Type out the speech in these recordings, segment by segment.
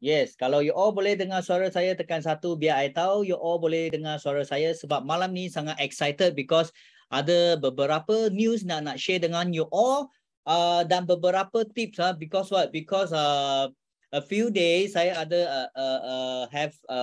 Yes, kalau you all boleh dengar suara saya, tekan 1 biar I tahu you all boleh dengar suara saya sebab malam ni sangat excited because ada beberapa news nak share dengan you all dan beberapa tips because what? Because a few days saya ada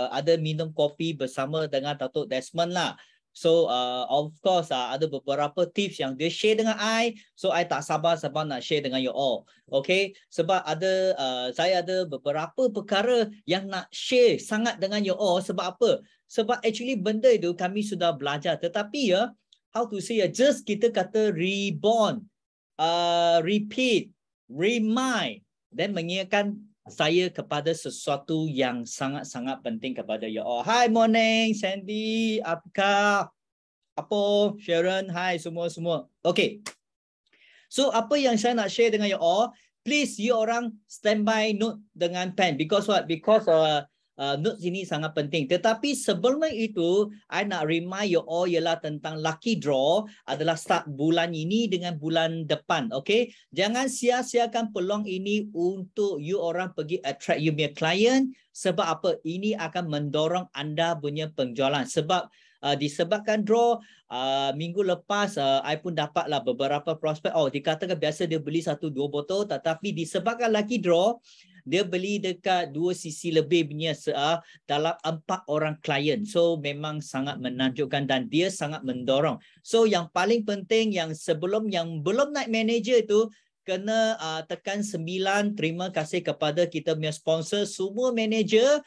ada minum kopi bersama dengan Datuk Desmond lah. So of course ada beberapa tips yang dia share dengan I, so I tak sabar-sabar nak share dengan you all. Okay, sebab ada saya ada beberapa perkara yang nak share sangat dengan you all. Sebab apa? Sebab actually benda itu kami sudah belajar, tetapi ya, how to say just kita kata reborn, repeat, remind dan mengingatkan saya kepada sesuatu yang sangat-sangat penting kepada you all. Hi morning, Sandy, Apka, Apo, Sharon, hi semua-semua. Okay. So apa yang saya nak share dengan you all, please you orang standby note dengan pen because what? Because notes ini sangat penting. Tetapi sebelum itu, I nak remind you all ialah tentang lucky draw adalah start bulan ini dengan bulan depan. Okay? Jangan sia-siakan peluang ini untuk you orang pergi attract you punya client. Sebab apa? Ini akan mendorong anda punya penjualan. Sebab disebabkan draw minggu lepas I pun dapatlah beberapa prospek. Dikatakan biasa dia beli 1-2 botol, tetapi disebabkan lucky draw dia beli dekat 2 sisi lebih punya dalam 4 orang klien. So memang sangat menakjubkan dan dia sangat mendorong. So yang paling penting yang sebelum yang belum naik manager itu kena tekan 9. Terima kasih kepada kita punya sponsor, semua manager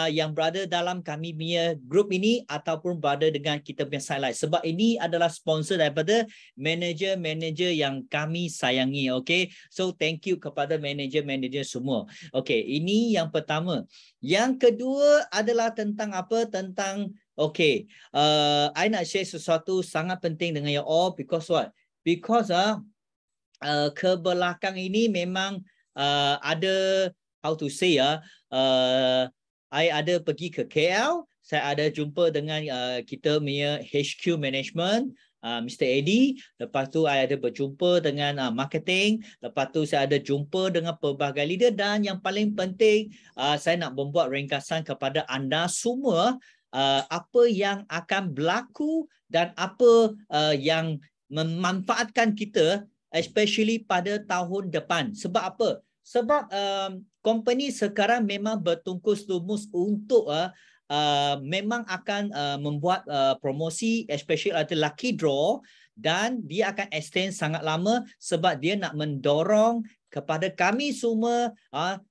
yang berada dalam kami punya grup ini ataupun berada dengan kita punya sideline. Sebab ini adalah sponsor daripada manager-manager yang kami sayangi. Okay, so thank you kepada manager-manager semua. Okay, ini yang pertama. Yang kedua adalah tentang apa? Tentang okay, I nak share sesuatu sangat penting dengan you all because what? Because ke belakang ini memang ada how to say I ada pergi ke KL, saya ada jumpa dengan kita punya HQ management, Mr. Eddie. Lepas tu I ada berjumpa dengan marketing. Lepas tu saya ada jumpa dengan pelbagai leader dan yang paling penting saya nak membuat ringkasan kepada anda semua apa yang akan berlaku dan apa yang memanfaatkan kita especially pada tahun depan. Sebab apa? Sebab company sekarang memang bertungkus lumus untuk memang akan membuat promosi especially ada lucky draw dan dia akan extend sangat lama sebab dia nak mendorong kepada kami semua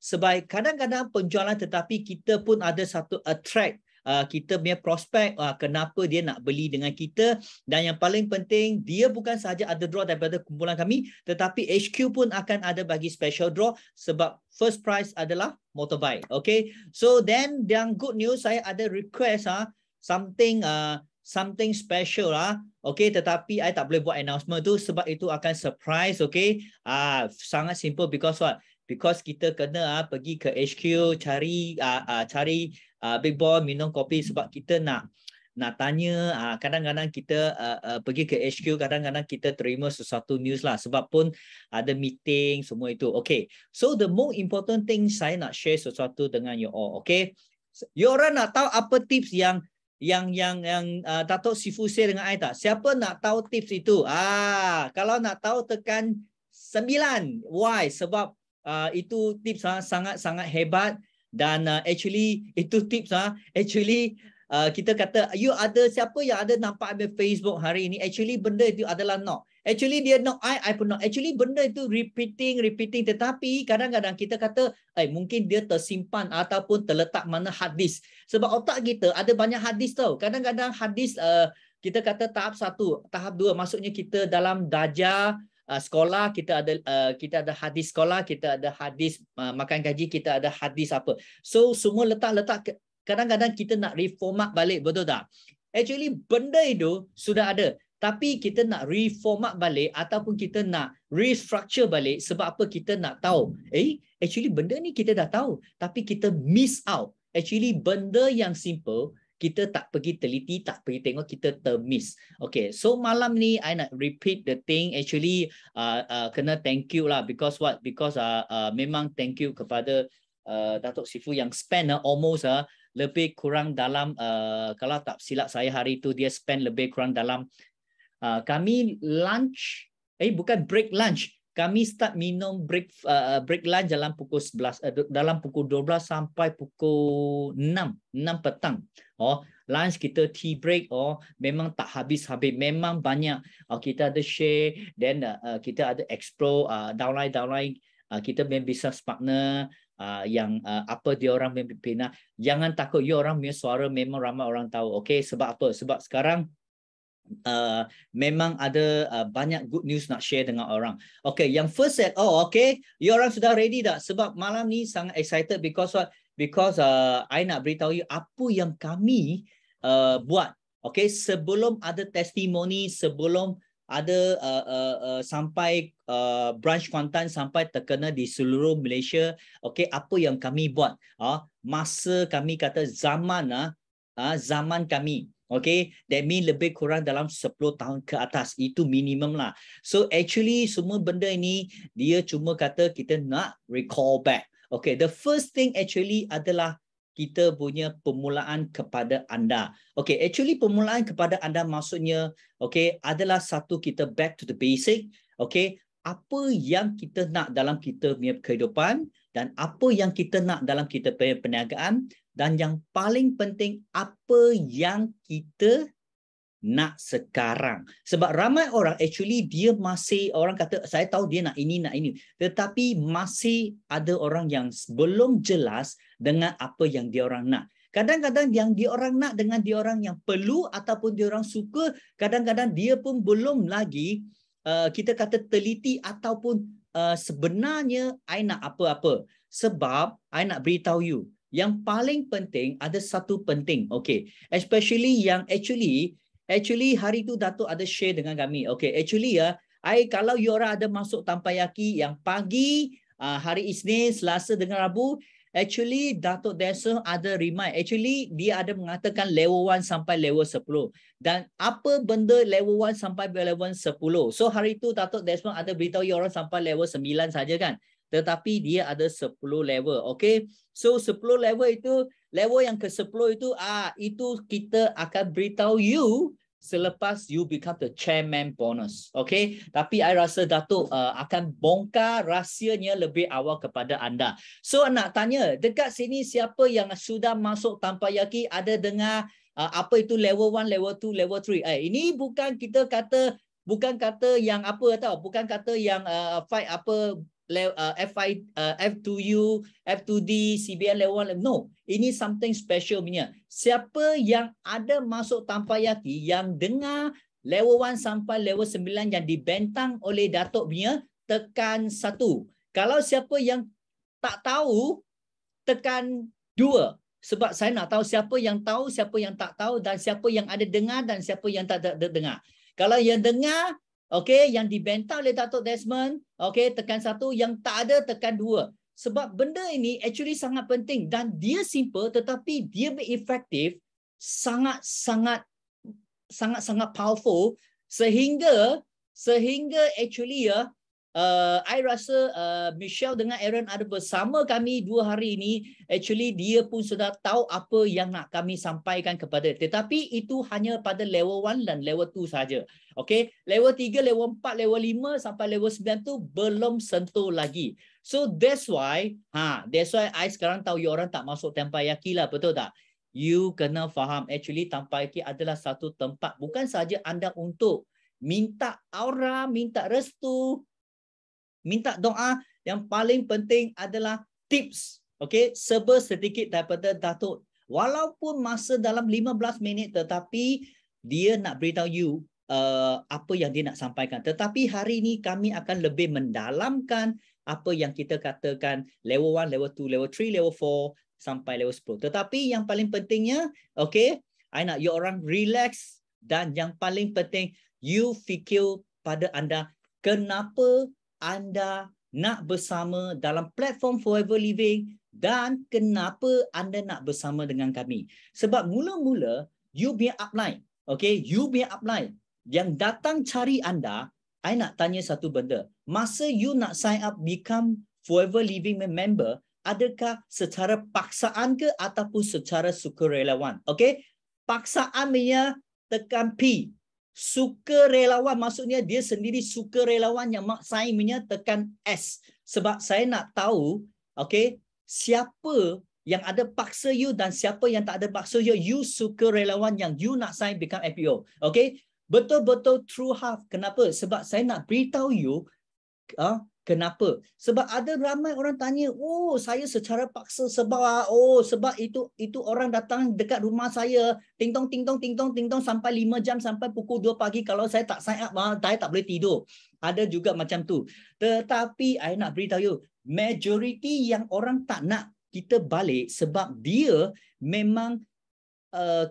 sebab kadang-kadang penjualan tetapi kita pun ada satu attract kita punya prospek kenapa dia nak beli dengan kita dan yang paling penting dia bukan sahaja ada draw daripada kumpulan kami tetapi HQ pun akan ada bagi special draw sebab first prize adalah motorbike. Okay, so then yang good news saya ada request something special okay, tetapi I tak boleh buat announcement tu sebab itu akan surprise. Okay, sangat simple because what? Because kita kena pergi ke HQ cari Big Boy minum kopi sebab kita nak tanya kadang-kadang kita pergi ke HQ, kadang-kadang kita terima sesuatu news lah sebab pun ada meeting semua itu. Okay, so the more important thing saya nak share sesuatu dengan you all. Okay, you orang nak tahu apa tips yang Datuk Sifu share dengan I tak? Siapa nak tahu tips itu? Kalau nak tahu tekan 9. Why? Sebab itu tips sangat-sangat hebat. Dan actually itu tips actually kita kata you ada siapa yang ada nampak di Facebook hari ini actually benda itu adalah knock. Actually dia knock I pun knock. Actually benda itu repeating tetapi kadang-kadang kita kata mungkin dia tersimpan ataupun terletak mana hard disk. Sebab otak kita ada banyak hard disk tau. Kadang-kadang hard disk kita kata tahap 1, tahap 2 maksudnya kita dalam darjah sekolah kita ada hadis sekolah, kita ada hadis makan gaji, kita ada hadis apa. So semua letak kadang-kadang kita nak reformat balik, betul tak? Actually benda itu sudah ada, tapi kita nak reformat balik ataupun kita nak restructure balik sebab apa? Kita nak tahu. Actually benda ni kita dah tahu, tapi kita miss out. Actually benda yang simple kita tak pergi teliti, tak pergi tengok, kita termiss. Okay, so malam ni I nak repeat the thing. Actually kena thank you lah, because what? Because memang thank you kepada Datuk Sifu yang spend almost lebih kurang dalam kalau tak silap saya hari tu dia spend lebih kurang dalam kami lunch, bukan break lunch. Kami start minum break lunch dalam pukul 11 dalam pukul 12 sampai pukul 6 petang. Lunch kita tea break memang tak habis-habis, memang banyak. Kita ada share, then kita ada explore downline kita punya business partner yang apa dia orang pina. Jangan takut, you orang punya suara memang ramai orang tahu. Okay, sebab apa? Sebab sekarang memang ada banyak good news nak share dengan orang. Okay, yang first set, okay, you orang sudah ready tak? Sebab malam ni sangat excited because what? Because I nak beritahu you apa yang kami buat. Okay, sebelum ada testimoni, sebelum ada sampai branch Kuantan sampai terkena di seluruh Malaysia. Okay, apa yang kami buat? Masa kami kata zaman zaman kami. Okay, that mean lebih kurang dalam 10 tahun ke atas. Itu minimum lah. So actually semua benda ini dia cuma kata kita nak recall back. Okay, the first thing actually adalah kita punya permulaan kepada anda. Okay, actually permulaan kepada anda maksudnya okay adalah satu, kita back to the basic. Okay, apa yang kita nak dalam kita punya kehidupan dan apa yang kita nak dalam kita punya perniagaan. Dan yang paling penting, apa yang kita nak sekarang. Sebab ramai orang actually dia masih, orang kata saya tahu dia nak ini, nak ini. Tetapi masih ada orang yang belum jelas dengan apa yang dia orang nak. Kadang-kadang yang dia orang nak dengan dia orang yang perlu ataupun dia orang suka, kadang-kadang dia pun belum lagi kita kata teliti ataupun sebenarnya I nak apa-apa. Sebab I nak beritahu you, yang paling penting ada satu penting, okay, especially yang actually hari tu Datuk ada share dengan kami. Okay, actually kalau you orang ada masuk Tampayaki yang pagi hari Isnin, Selasa dengan Rabu, actually Datuk Desmond ada remind, actually dia ada mengatakan level 1 sampai level 10. Dan apa benda level 1 sampai level 10? So hari tu Datuk Desmond ada beritahu you orang sampai level 9 saja kan? Tetapi dia ada 10 level. Okay, so 10 level itu, level yang ke-10 itu kita akan beritahu you selepas you become the chairman bonus. Okay, tapi I rasa Datuk akan bongkar rahsianya lebih awal kepada anda. So nak tanya, dekat sini siapa yang sudah masuk Tampayaki ada dengar apa itu level 1, level 2, level 3? Ini bukan kita kata, bukan kata yang apa tau, bukan kata yang fight apa F2U, F2D, CBN level 1. No, ini something special punya. Siapa yang ada masuk Tampayaki yang dengar level 1 sampai level 9 yang dibentang oleh Datuk punya, tekan 1. Kalau siapa yang tak tahu, tekan 2. Sebab saya nak tahu siapa yang tahu, siapa yang tak tahu, dan siapa yang ada dengar dan siapa yang tak ada dengar. Kalau yang dengar, okay, yang dibentang oleh Datuk Desmond, okay, tekan 1, yang tak ada tekan 2. Sebab benda ini actually sangat penting dan dia simple tetapi dia efektif, sangat-sangat powerful sehingga actually I rasa Michelle dengan Aaron ada bersama kami 2 hari ini. Actually dia pun sudah tahu apa yang nak kami sampaikan kepada. Tetapi itu hanya pada level 1 dan level 2 saja. Okay, level 3, level 4, level 5 sampai level 9 tu belum sentuh lagi. So that's why I sekarang tahu you orang tak masuk Tampayaki lah, betul tak? You kena faham actually Tampayaki adalah satu tempat bukan saja anda untuk minta aura, minta restu, minta doa. Yang paling penting adalah tips. Okay, serba sedikit daripada Datuk. Walaupun masa dalam 15 minit tetapi dia nak beritahu you apa yang dia nak sampaikan. Tetapi hari ini kami akan lebih mendalamkan apa yang kita katakan level 1, level 2, level 3, level 4 sampai level 10. Tetapi yang paling pentingnya, okay, I nak you orang relax dan yang paling penting you fikir pada anda kenapa anda nak bersama dalam platform Forever Living Dan kenapa anda nak bersama dengan kami? Sebab mula-mula, you punya upline, okay, you punya upline yang datang cari anda, I nak tanya satu benda. Masa you nak sign up become Forever Living member, adakah secara paksaan ke ataupun secara sukarelawan? Okay, paksaan punya tekan P. Sukarelawan maksudnya dia sendiri sukarelawan, yang mak sign punya tekan S. Sebab saya nak tahu, okay, siapa yang ada paksa you dan siapa yang tak ada paksa you. You sukarelawan yang you nak sign become FPO. Okay, betul-betul true half. Kenapa? Sebab saya nak beritahu you, kenapa? Sebab ada ramai orang tanya, oh saya secara paksa sebab sebab itu orang datang dekat rumah saya, ting tong sampai 5 jam sampai pukul 2 pagi. Kalau saya tak sign up, saya tak boleh tidur. Ada juga macam tu. Tetapi I nak beritahu you, majority yang orang tak nak kita balik sebab dia memang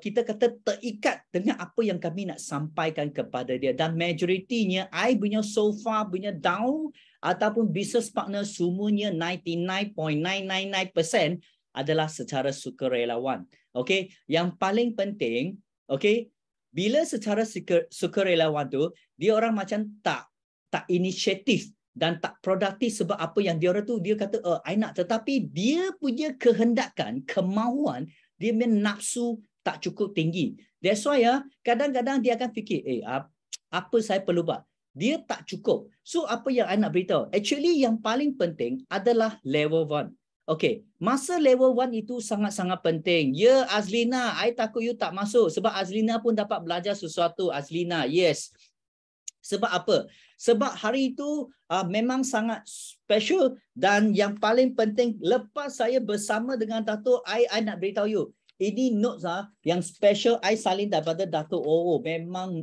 kita kata terikat dengan apa yang kami nak sampaikan kepada dia. Dan majoritinya I punya so far punya down ataupun business partner semuanya 99.999% adalah secara sukarelawan. Okay, yang paling penting, okay, bila secara sukarelawan tu, dia orang macam tak inisiatif dan tak produktif. Sebab apa yang dia orang tu, dia kata I nak, tetapi dia punya kehendakan, kemauan, dia punya nafsu tak cukup tinggi. That's why kadang-kadang dia akan fikir, apa saya perlu buat? Dia tak cukup. So apa yang I nak beritahu? Actually yang paling penting adalah level 1. Okay, masa level 1 itu sangat-sangat penting. Ya Azlina, I takut you tak masuk. Sebab Azlina pun dapat belajar sesuatu. Azlina, yes. Sebab apa? Sebab hari itu memang sangat special. Dan yang paling penting, lepas saya bersama dengan Dato', I nak beritahu you, ini notes yang special I salin daripada Dato' memang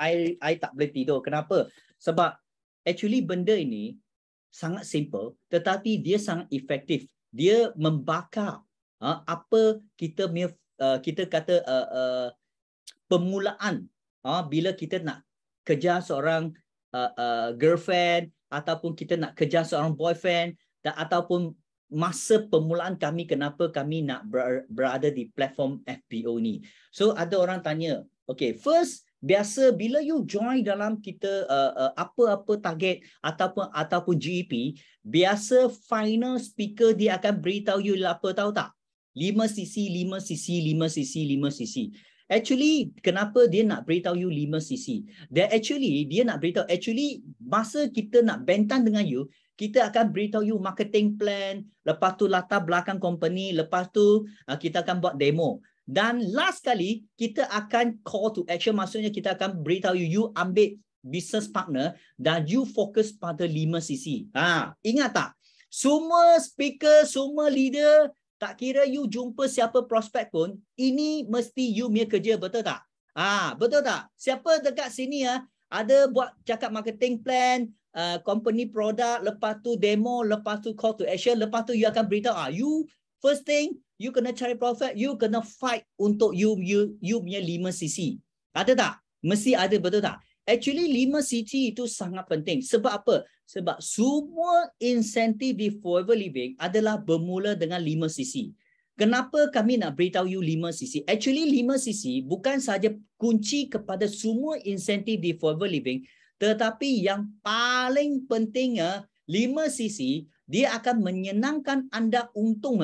I tak boleh tidur. Kenapa? Sebab actually benda ini sangat simple tetapi dia sangat efektif. Dia membakar apa kita kata permulaan bila kita nak kejar seorang girlfriend ataupun kita nak kejar seorang boyfriend, ataupun masa permulaan kami, kenapa kami nak berada di platform FPO ni. So ada orang tanya, okay, first biasa bila you join dalam kita apa-apa target ataupun GEP, biasa final speaker dia akan beritahu you apa, tahu tak? 5cc. Actually, kenapa dia nak beritahu you 5cc? Dia nak beritahu, masa kita nak bentang dengan you, kita akan beritahu you marketing plan, lepas tu latar belakang company, lepas tu kita akan buat demo. Dan last kali, kita akan call to action, maksudnya kita akan beritahu you ambil business partner dan you fokus pada 5cc. Ingat tak? Semua speaker, semua leader, tak kira you jumpa siapa prospek pun, ini mesti you punya kerja, betul tak? Betul tak? Siapa dekat sini ada buat cakap marketing plan, company product, lepas tu demo, lepas tu call to action, lepas tu you akan beritahu, you first thing, you kena cari profit, you kena fight untuk you punya 5cc. Ada tak? Mesti ada, betul tak? Actually 5cc itu sangat penting. Sebab apa? Sebab semua insentif di Forever Living adalah bermula dengan 5cc. Kenapa kami nak beritahu you 5cc? Actually 5cc bukan saja kunci kepada semua insentif di Forever Living, tetapi yang paling pentingnya 5cc, dia akan menyenangkan anda untung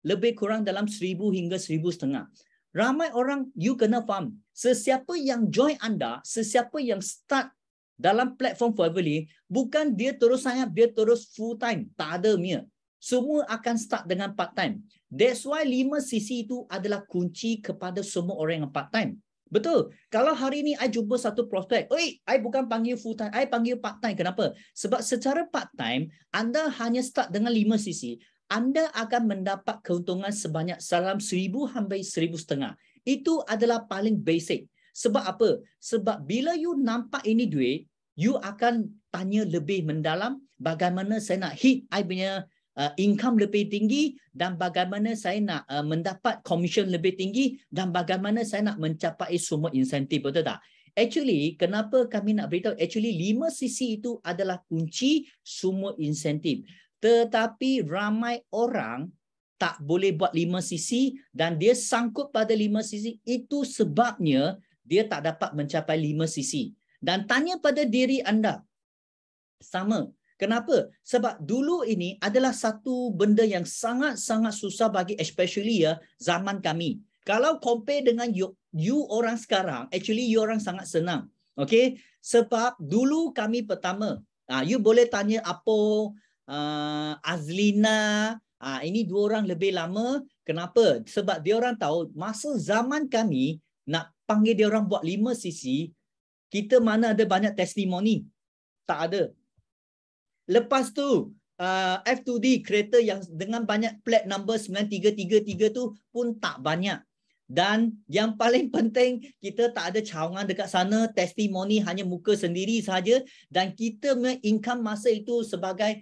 lebih kurang dalam 1,000 hingga 1,500. Ramai orang, you kena faham, sesiapa yang join anda, sesiapa yang start dalam platform Forever Living, bukan dia terus sign up, dia terus full time. Tak ada punya. Semua akan start dengan part time. That's why 5cc itu adalah kunci kepada semua orang yang part time. Betul. Kalau hari ni I jumpa satu prospek, I bukan panggil full time, I panggil part time. Kenapa? Sebab secara part time, anda hanya start dengan 5cc, anda akan mendapat keuntungan sebanyak dalam 1,000 sampai 1,500. Itu adalah paling basic. Sebab apa? Sebab bila you nampak ini duit, you akan tanya lebih mendalam, bagaimana saya nak hit I punya income lebih tinggi, dan bagaimana saya nak mendapat commission lebih tinggi, dan bagaimana saya nak mencapai semua insentif, betul tak? Actually, kenapa kami nak beritahu? Actually 5cc itu adalah kunci semua insentif. Tetapi ramai orang tak boleh buat 5 sisi dan dia sangkut pada 5 sisi. Itu sebabnya dia tak dapat mencapai 5 sisi. Dan tanya pada diri anda, sama. Kenapa? Sebab dulu ini adalah satu benda yang sangat-sangat susah bagi especially ya zaman kami. Kalau compare dengan you orang sekarang, actually you orang sangat senang. Okay? Sebab dulu kami pertama, you boleh tanya apa Azlina, ini dua orang lebih lama. Kenapa? Sebab dia orang tahu masa zaman kami nak panggil dia orang buat 5 sisi, kita mana ada banyak testimoni. Tak ada. Lepas tu F2D kereta yang dengan banyak plate number 9333 tu pun tak banyak. Dan yang paling penting, kita tak ada cawangan dekat sana, testimoni hanya muka sendiri saja, dan kita punya income masa itu sebagai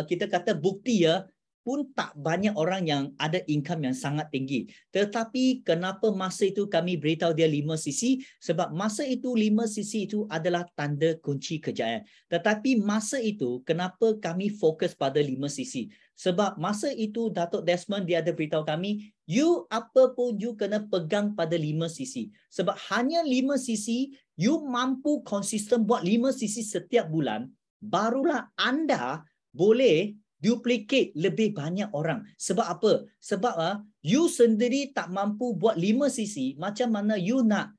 kita kata bukti ya, pun tak banyak orang yang ada income yang sangat tinggi. Tetapi kenapa masa itu kami beritahu dia 5 sisi? Sebab masa itu 5 sisi itu adalah tanda kunci kejayaan. Tetapi masa itu kenapa kami fokus pada 5 sisi? Sebab masa itu Datuk Desmond dia ada beritahu kami, you apa pun you kena pegang pada 5 sisi. Sebab hanya 5 sisi, you mampu konsisten buat 5 sisi setiap bulan, barulah anda boleh duplicate lebih banyak orang. Sebab apa? Sebab you sendiri tak mampu buat 5 sisi, macam mana you nak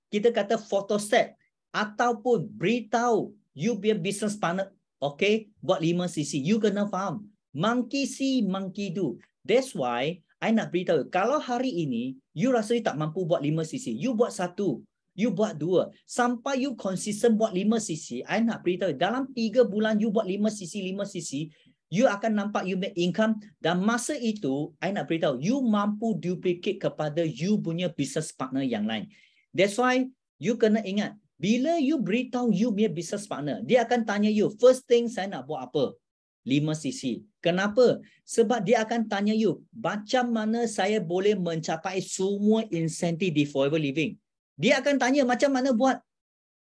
kita kata photostat ataupun beritahu you punya business partner, okay, buat 5 sisi. You kena faham. Monkey see, monkey do. That's why I nak beritahu, kalau hari ini you rasa you tak mampu buat 5 sisi, you buat 1. You buat 2. Sampai you konsisten buat 5 sisi, I nak beritahu, dalam 3 bulan you buat 5 sisi, you akan nampak you make income. Dan masa itu, I nak beritahu, you mampu duplicate kepada you punya business partner yang lain. That's why, you kena ingat, bila you beritahu you punya business partner, dia akan tanya you, first thing saya nak buat apa? 5 sisi. Kenapa? Sebab dia akan tanya you, macam mana saya boleh mencapai semua insentif di Forever Living? Dia akan tanya macam mana buat.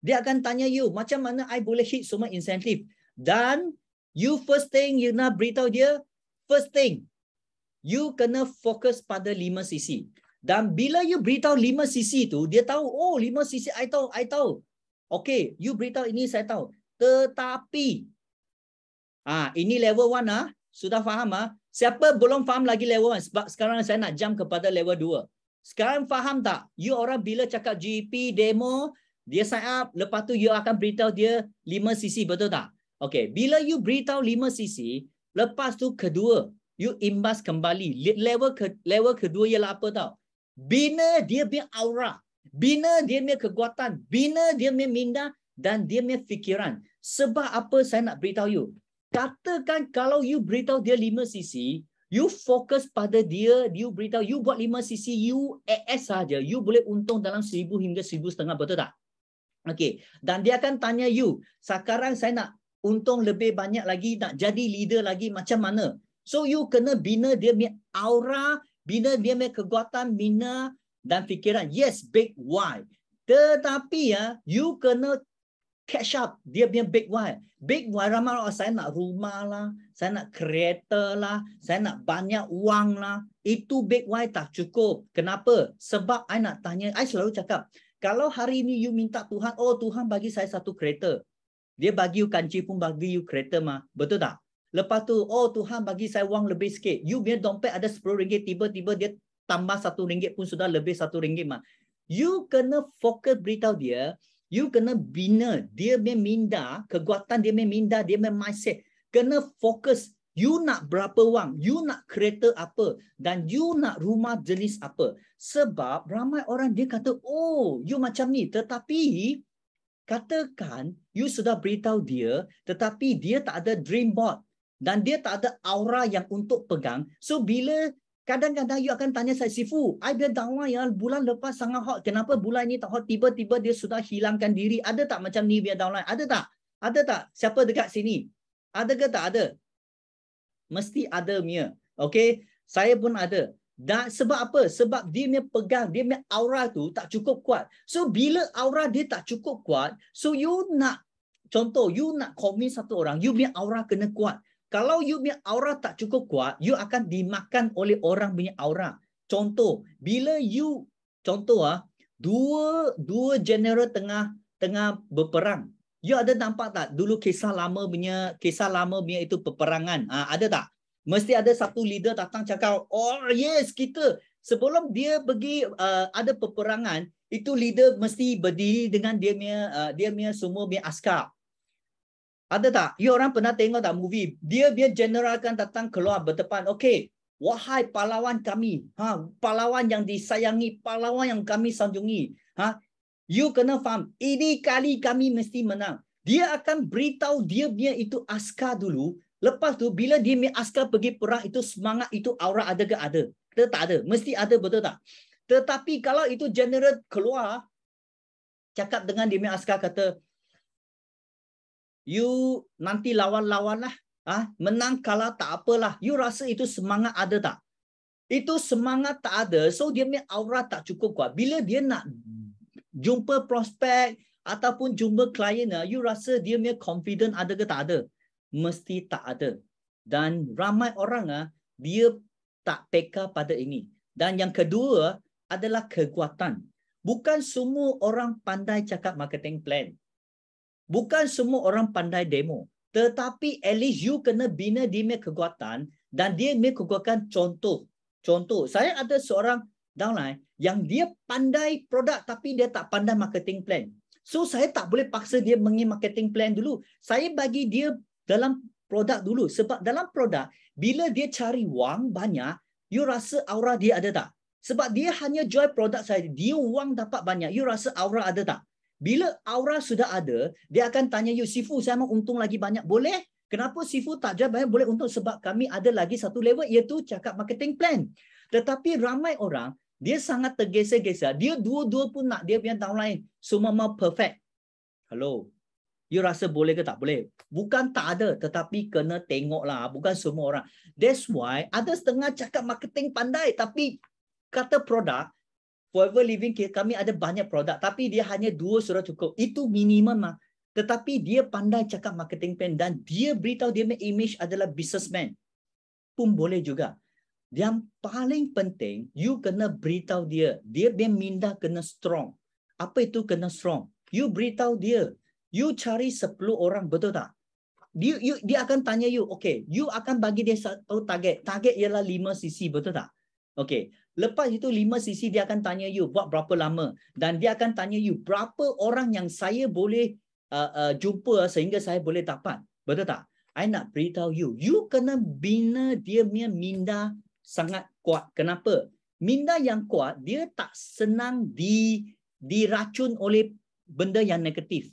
Dia akan tanya you, macam mana I boleh hit semua insentif? Dan you first thing you nak beritahu dia, first thing, you kena fokus pada 5 sisi. Dan bila you beritahu 5 sisi tu, dia tahu, oh 5 sisi I tahu. Okay, you beritahu ini saya tahu. Tetapi, ini level 1 sudah faham Siapa belum faham lagi level 1? Sebab sekarang saya nak jump kepada level 2. Sekarang faham tak? You orang bila cakap GP, demo, dia sign up, lepas tu you akan beritahu dia 5 sisi, betul tak? Okay, bila you beritahu 5 sisi, lepas tu kedua, you imbas kembali. Level kedua ialah apa tau? Bina dia punya aura, bina dia punya kekuatan, bina dia punya minda dan dia punya fikiran. Sebab apa saya nak beritahu you? Katakan kalau you beritahu dia 5 sisi, you fokus pada dia, you beritahu, you buat 5 sisi, you AS saja, you boleh untung dalam 1,000 hingga 1,500, betul tak? Okay, dan dia akan tanya you, sekarang saya nak untung lebih banyak lagi, nak jadi leader lagi, macam mana? So, you kena bina dia punya aura, bina dia punya kekuatan, bina dan fikiran. Yes, big why. Tetapi you kena catch up dia punya big why. Big why ramai orang, saya nak rumah lah, saya nak kereta lah, saya nak banyak wang lah. Itu big why tak cukup. Kenapa? Sebab I nak tanya, I selalu cakap, kalau hari ini you minta Tuhan, oh Tuhan bagi saya satu kereta. Dia bagi you kanci pun bagi you kereta mah. Betul tak? Lepas tu, oh Tuhan bagi saya wang lebih sikit. You punya dompet ada RM10, tiba-tiba dia tambah RM1 pun sudah lebih RM1 mah. You kena fokus beritahu dia, you kena bina dia punya minda, kekuatan dia punya minda, dia punya mindset. Kena fokus. You nak berapa wang? You nak kereta apa? Dan you nak rumah jenis apa? Sebab ramai orang dia kata, oh, you macam ni. Tetapi, katakan you sudah beritahu dia, tetapi dia tak ada dream board. Dan dia tak ada aura yang untuk pegang. So, bila kadang-kadang you akan tanya saya, Sifu, I biar dakwah ya, bulan lepas sangat hot. Kenapa bulan ini tak hot? Tiba-tiba dia sudah hilangkan diri. Ada tak macam ni biar dakwah? Ada tak? Ada tak? Siapa dekat sini? Ada ke tak ada? Mesti ada punya. Okay? Saya pun ada. Dan sebab apa? Sebab dia punya pegang, dia punya aura tu tak cukup kuat. So, bila aura dia tak cukup kuat, so you nak, contoh, you nak convince satu orang, you punya aura kena kuat. Kalau you punya aura tak cukup kuat, you akan dimakan oleh orang punya aura. Contoh, bila you dua general tengah berperang. You ada nampak tak dulu kisah lama punya itu peperangan. Ada tak? Mesti ada satu leader datang cakap, "Oh yes, kita sebelum dia pergi ada peperangan, itu leader mesti berdiri dengan dia punya semua punya askar." Ada tak? You orang pernah tengok tak movie? Dia general akan datang keluar berdepan. Okey, wahai pahlawan kami, pahlawan yang disayangi, pahlawan yang kami sanjungi. You kena faham, ini kali kami mesti menang. Dia akan beritahu dia punya itu askar dulu. Lepas tu bila dia punya askar pergi perang, itu semangat, itu aura ada ke ada? Tak ada. Mesti ada, betul tak? Tetapi kalau itu general keluar, cakap dengan dia punya askar kata, you nanti lawan-lawan lah. Menang kalah tak apalah. You rasa itu semangat ada tak? Itu semangat tak ada. So dia punya aura tak cukup kuat. Bila dia nak jumpa prospek ataupun jumpa klien, you rasa dia punya confident ada ke tak ada? Mesti tak ada. Dan ramai orang dia tak peka pada ini. Dan yang kedua adalah kekuatan. Bukan semua orang pandai cakap marketing plan. Bukan semua orang pandai demo. Tetapi at least you kena bina dia punya kekuatan dan dia punya kekuatan contoh. Saya ada seorang downline yang dia pandai produk tapi dia tak pandai marketing plan. So saya tak boleh paksa dia mengi marketing plan dulu. Saya bagi dia dalam produk dulu. Sebab dalam produk, bila dia cari wang banyak, you rasa aura dia ada tak? Sebab dia hanya jual produk saya, dia wang dapat banyak. You rasa aura ada tak? Bila aura sudah ada, dia akan tanya you, Sifu, saya mau untung lagi banyak. Boleh? Kenapa Sifu tak jual banyak? Boleh untung sebab kami ada lagi satu level, iaitu cakap marketing plan. Tetapi ramai orang, dia sangat tergesa-gesa. Dia dua-dua pun nak dia punya downline. Semua mau perfect. Hello. You rasa boleh ke tak boleh? Bukan tak ada, tetapi kena tengoklah. Bukan semua orang. That's why ada setengah cakap marketing pandai, tapi kata produk, Forever Living kami ada banyak produk, tapi dia hanya 2 sudah cukup. Itu minimum lah. Tetapi dia pandai cakap marketing plan dan dia beritahu dia punya image adalah businessman. Pun boleh juga. Yang paling penting, you kena beritahu dia. Dia punya minda kena strong. Apa itu kena strong? You beritahu dia. You cari 10 orang, betul tak? Dia akan tanya you, okay, you akan bagi dia satu target. Target ialah 5 cc, betul tak? Okay. Lepas itu 5 cc dia akan tanya you buat berapa lama. Dan dia akan tanya you berapa orang yang saya boleh jumpa sehingga saya boleh dapat. Betul tak? I nak beritahu you. You kena bina dia punya minda sangat kuat. Kenapa? Minda yang kuat, dia tak senang diracun oleh benda yang negatif.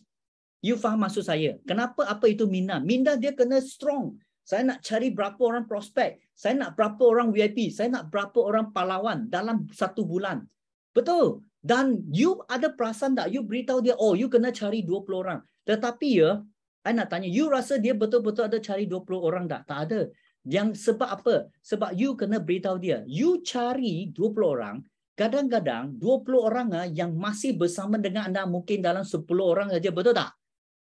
You faham maksud saya? Kenapa apa itu minda? Minda dia kena strong. Saya nak cari berapa orang prospek. Saya nak berapa orang VIP. Saya nak berapa orang pahlawan dalam 1 bulan. Betul. Dan you ada perasan tak? You beritahu dia, oh you kena cari 20 orang. Tetapi I nak tanya, you rasa dia betul-betul ada cari 20 orang tak? Tak ada. Yang sebab apa? Sebab you kena beritahu dia. You cari 20 orang. Kadang-kadang 20 orang yang masih bersama dengan anda mungkin dalam 10 orang saja. Betul tak?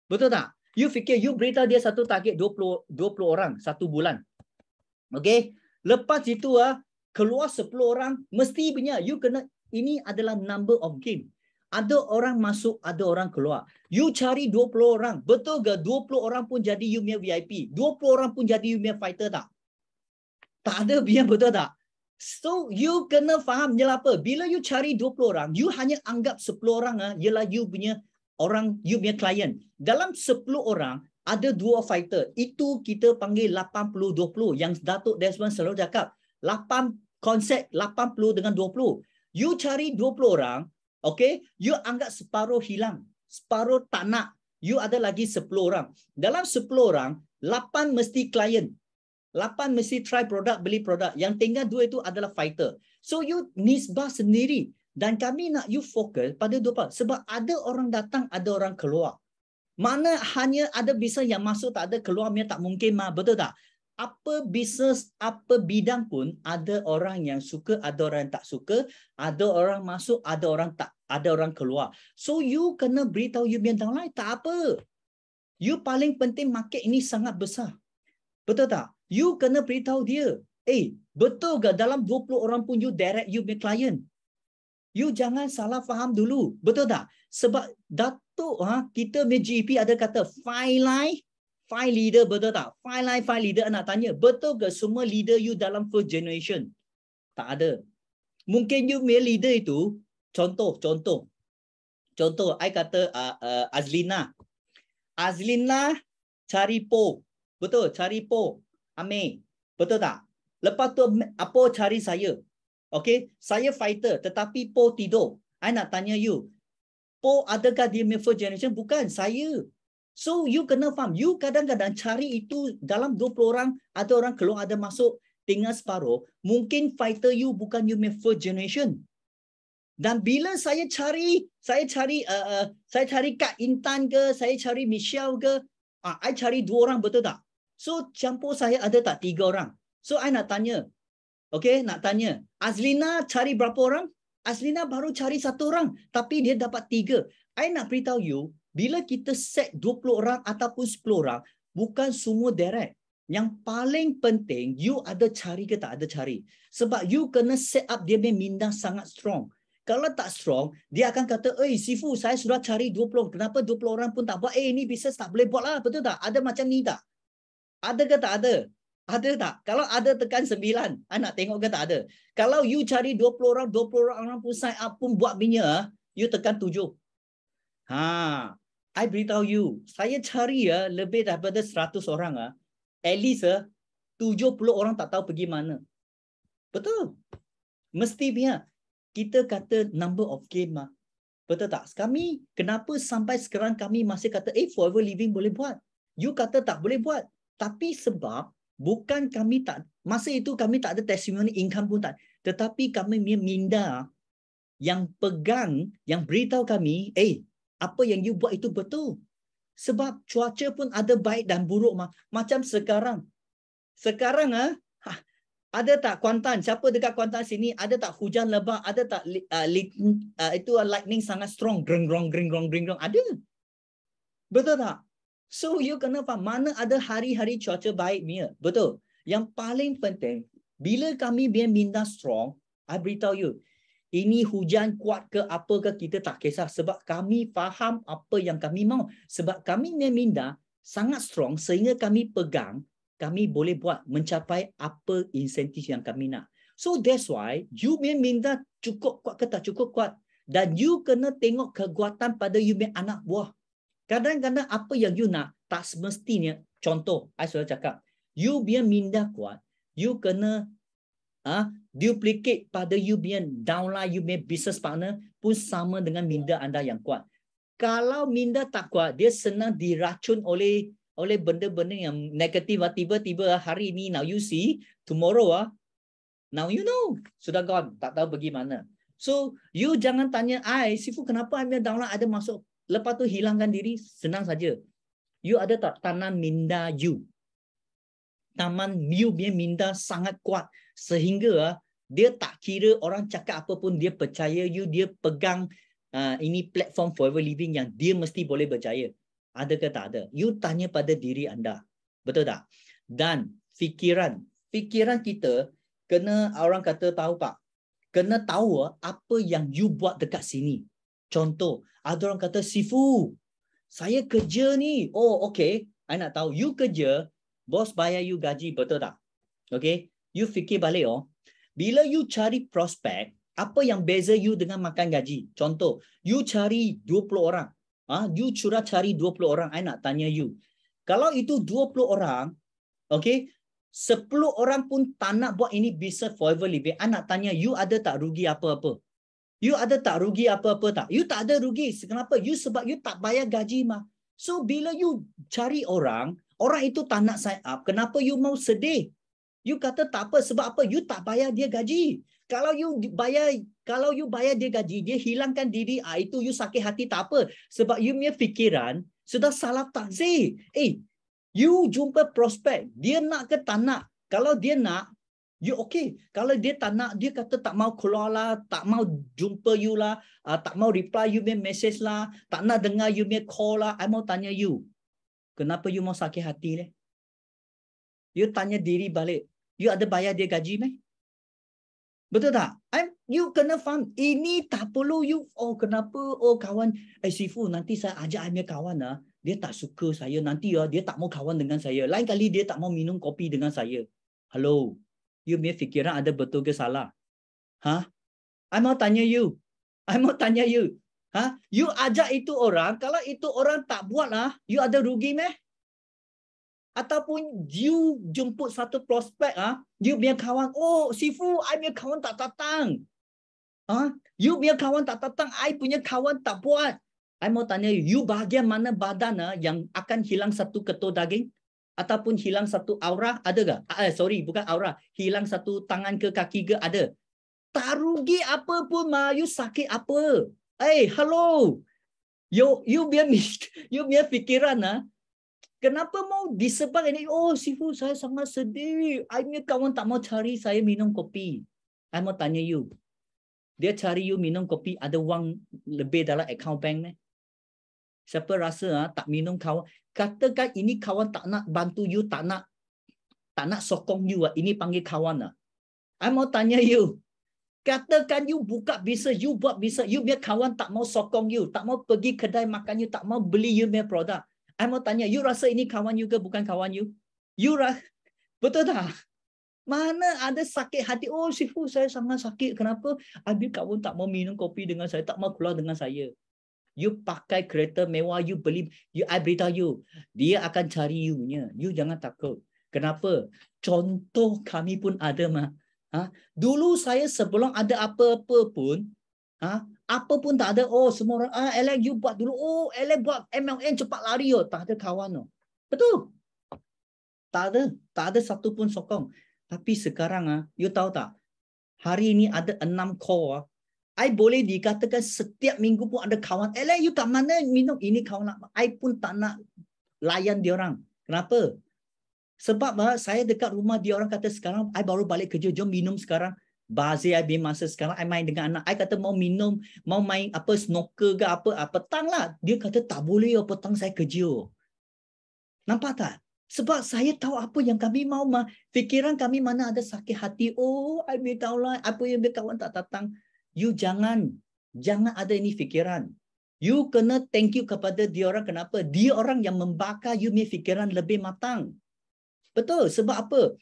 Betul tak? You fikir you beritahu dia satu target 20 orang 1 bulan. Okey? Lepas itu keluar 10 orang, mesti punya you kena, ini adalah number of game. Ada orang masuk, ada orang keluar. You cari 20 orang. Betul ke 20 orang pun jadi you punya VIP? 20 orang pun jadi you punya fighter tak? Tak ada punya, betul tak? So you kena faham je apa. Bila you cari 20 orang, you hanya anggap 10 orang ialah you punya orang, you punya klien. Dalam 10 orang, ada 2 fighter. Itu kita panggil 80-20. Yang Datuk Desmond selalu cakap. 8 konsep 80 dengan 20. You cari 20 orang, okay? You anggap separuh hilang. Separuh tak nak. You ada lagi 10 orang. Dalam 10 orang, 8 mesti klien. 8 mesti try produk, beli produk. Yang tinggal 2 itu adalah fighter. So you nisbah sendiri. Dan kami nak you fokus pada 2 sebab ada orang datang, ada orang keluar. Mana hanya ada bisnes yang masuk tak ada keluar, tak mungkin mah, betul tak? Apa bisnes, apa bidang pun ada orang yang suka, ada orang yang tak suka, ada orang masuk, ada orang tak, ada orang keluar. So you kena beritahu you punya downline tak apa. You paling penting market ini sangat besar. Betul tak? You kena beritahu dia. Betul ke dalam 20 orang pun you direct you punya client? You jangan salah faham dulu. Betul tak? Sebab Datuk kita punya GP ada kata five leader, betul tak? Five leader nak tanya. Betul ke semua leader you dalam first generation? Tak ada. Mungkin you punya leader itu, contoh, I kata Azlina. Azlina cari Po. Betul, cari Po. Amir. Betul tak? Lepas tu apa cari saya? Okay, saya fighter tetapi Po tidur. I nak tanya you. Po adakah dia first generation? Bukan, saya. So you kena faham. You kadang-kadang cari itu dalam 20 orang, ada orang keluar, ada masuk, tinggal separuh. Mungkin fighter you bukan you first generation. Dan bila saya cari Kak Intan ke, saya cari Michelle ke, I cari 2 orang, betul tak? So campur saya ada tak 3 orang? So I nak tanya, okay, nak tanya, Azlina cari berapa orang? Azlina baru cari 1 orang, tapi dia dapat 3. I nak beritahu you, bila kita set 20 orang ataupun 10 orang, bukan semua direct. Yang paling penting, you ada cari ke tak ada cari. Sebab you kena set up dia minda sangat strong. Kalau tak strong, dia akan kata, Sifu, saya sudah cari 20. Kenapa 20 orang pun tak buat? Ini bisnes tak boleh buat lah. Betul tak? Ada macam ni tak? Ada ke tak ada? Ada tak? Kalau ada tekan 9. Nak tengok ke tak ada? Kalau you cari 20 orang pun sign up pun buat minyak, you tekan 7. I beritahu you, saya cari lebih daripada 100 orang. At least 70 orang tak tahu pergi mana. Betul? Mesti punya. Kita kata number of game. Betul tak? Kami, kenapa sampai sekarang kami masih kata, forever living boleh buat. You kata tak boleh buat. Tapi sebab, bukan kami tak, masa itu kami tak ada testimony income pun tak. Tetapi kami minda yang pegang, yang beritahu kami, apa yang you buat itu betul. Sebab cuaca pun ada baik dan buruk. Macam sekarang. Sekarang, ada tak Kuantan? Siapa dekat Kuantan sini? Ada tak hujan lebat? Ada tak itu lightning sangat strong? Greng-grong. Ada. Betul tak? So you kena faham, mana ada hari-hari cuaca baik punya. Betul. Yang paling penting, bila kami minda strong, I beritahu you, ini hujan kuat ke apa ke kita tak kisah. Sebab kami faham apa yang kami mau. Sebab kami minda sangat strong sehingga kami pegang, kami boleh buat mencapai apa insentif yang kami nak. So that's why you minda cukup kuat ke tak cukup kuat. Dan you kena tengok kekuatan pada you anak buah. Kadang-kadang apa yang you nak tak semestinya. Contoh, I sudah cakap, you minda kuat, you kena duplicate pada you downline, you business partner pun sama dengan minda anda yang kuat. Kalau minda tak kuat, dia senang diracun oleh benda-benda yang negatif. Tiba-tiba hari ini now you see, tomorrow now you know, sudah gone, tak tahu pergi mana. So you jangan tanya Sifu kenapa I downline ada masuk, lepas tu hilangkan diri. Senang saja. You ada tak tanam minda you? Taman you minda sangat kuat sehingga dia tak kira orang cakap apa pun, dia percaya you, dia pegang ini platform forever living yang dia mesti boleh berjaya. Ada ke tak ada? You tanya pada diri anda. Betul tak? Dan fikiran kita kena, orang kata tahu pak, kena tahu apa yang you buat dekat sini. Contoh, ada orang kata, Sifu, saya kerja ni. Oh, okay. I nak tahu, you kerja, bos bayar you gaji, betul tak? Okay. You fikir balik bila you cari prospek, apa yang beza you dengan makan gaji? Contoh, you cari 20 orang. You curah cari 20 orang. I nak tanya you. Kalau itu 20 orang, okay, 10 orang pun tak nak buat ini business forever living. I nak tanya, you ada tak rugi apa-apa? You ada tak rugi apa-apa tak? You tak ada rugi. Kenapa? You sebab you tak bayar gaji mah. So bila you cari orang itu tak nak sign up. Kenapa you mau sedih? You kata tak apa, sebab apa? You tak bayar dia gaji. Kalau you bayar dia gaji, dia hilangkan diri, itu you sakit hati tak apa. Sebab you punya fikiran sudah salah takzir. You jumpa prospek, dia nak ke tak nak? Kalau dia nak, you okay. Kalau dia tak nak, dia kata tak mau keluar lah, tak mau jumpa you lah, tak mau reply you punya message lah, tak nak dengar you punya call lah. I mau tanya you, kenapa you mau sakit hati ni? You tanya diri balik, you ada bayar dia gaji meh? Betul tak? You kena faham, ini tak perlu you, oh kenapa, oh kawan, Sifu nanti saya ajak I punya kawan dia tak suka saya, nanti dia tak mau kawan dengan saya, lain kali dia tak mau minum kopi dengan saya. Hello, you punya fikiran ada betul ke salah? I mau tanya you. You ajak itu orang, kalau itu orang tak buat you ada rugi meh? Ataupun you jemput satu prospek, you punya kawan, oh Sifu, I punya kawan tak datang. You punya kawan tak datang, I punya kawan tak buat. I mau tanya you bahagian mana badan yang akan hilang satu ketul daging? Ataupun hilang satu aura, ada ke? Sorry, bukan aura. Hilang satu tangan ke kaki ke, ada? Tak rugi apa pun, you sakit apa? Hello. You punya fikiran, kenapa mau disebab ini? Oh, Sifu, saya sangat sedih. I punya kawan tak mau cari saya minum kopi. I mau tanya you. Dia cari you minum kopi, ada wang lebih dalam account bank ni? Siapa rasa tak minum kawan? Katakan ini kawan tak nak bantu you, tak nak sokong you. Ini panggil kawan. I mau tanya you. Katakan you buka bisnes, you buat bisnes, you punya kawan tak mau sokong you, tak mau pergi kedai makan you, tak mau beli you punya produk. I mau tanya, you rasa ini kawan you ke bukan kawan you? You betul tak? Mana ada sakit hati, oh Sifu saya sangat sakit, kenapa? Habis kawan tak mau minum kopi dengan saya, tak mau keluar dengan saya. You pakai kereta mewah, you beli, I beritahu you, dia akan cari you nya. You jangan takut. Kenapa? Contoh kami pun ada mah. Dulu saya sebelum ada apa-apa pun, apa pun tak ada. Oh semua orang, Alex you buat dulu. Oh Alex buat MLM cepat lari. Tak ada kawan. Betul. Tak ada satu pun sokong. Tapi sekarang, you tahu tak? Hari ini ada 6 call. I boleh dikatakan setiap minggu pun ada kawan. Alex you tak mana minum ini kawan. I pun tak nak layan dia orang. Kenapa? Sebab saya dekat rumah dia orang kata sekarang I baru balik kerja, jom minum sekarang. Bazir I bin masa sekarang I main dengan anak. I kata mau minum, mau main apa snooker ke apa, petang lah. Dia kata tak boleh petang saya kerja. Nampak tak? Sebab saya tahu apa yang kami mau fikiran kami mana ada sakit hati. Oh, I beritahu lah apa yang kawan tak datang. You jangan ada ini fikiran. You kena thank you kepada dia orang. Kenapa? Dia orang yang membakar you punya fikiran lebih matang. Betul, sebab apa?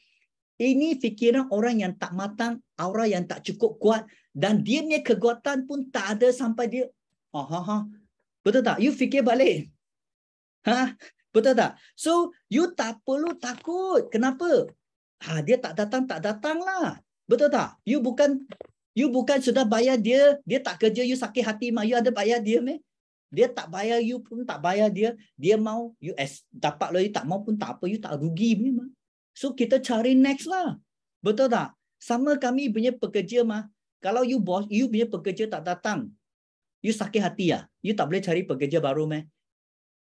Ini fikiran orang yang tak matang, aura yang tak cukup kuat, dan dia punya kekuatan pun tak ada sampai dia. Betul tak? You fikir balik. Betul tak? So, you tak perlu takut. Kenapa? Dia tak datang lah. Betul tak? You bukan sudah bayar dia tak kerja, you sakit hati, you ada bayar dia meh? Dia tak bayar you pun tak bayar dia. Dia mau you dapat lagi, tak mau pun tak apa, you tak rugi memang. So kita cari next lah. Betul tak? Sama kami punya pekerja kalau you bos, you punya pekerja tak datang, you sakit hati you tak boleh cari pekerja baru meh?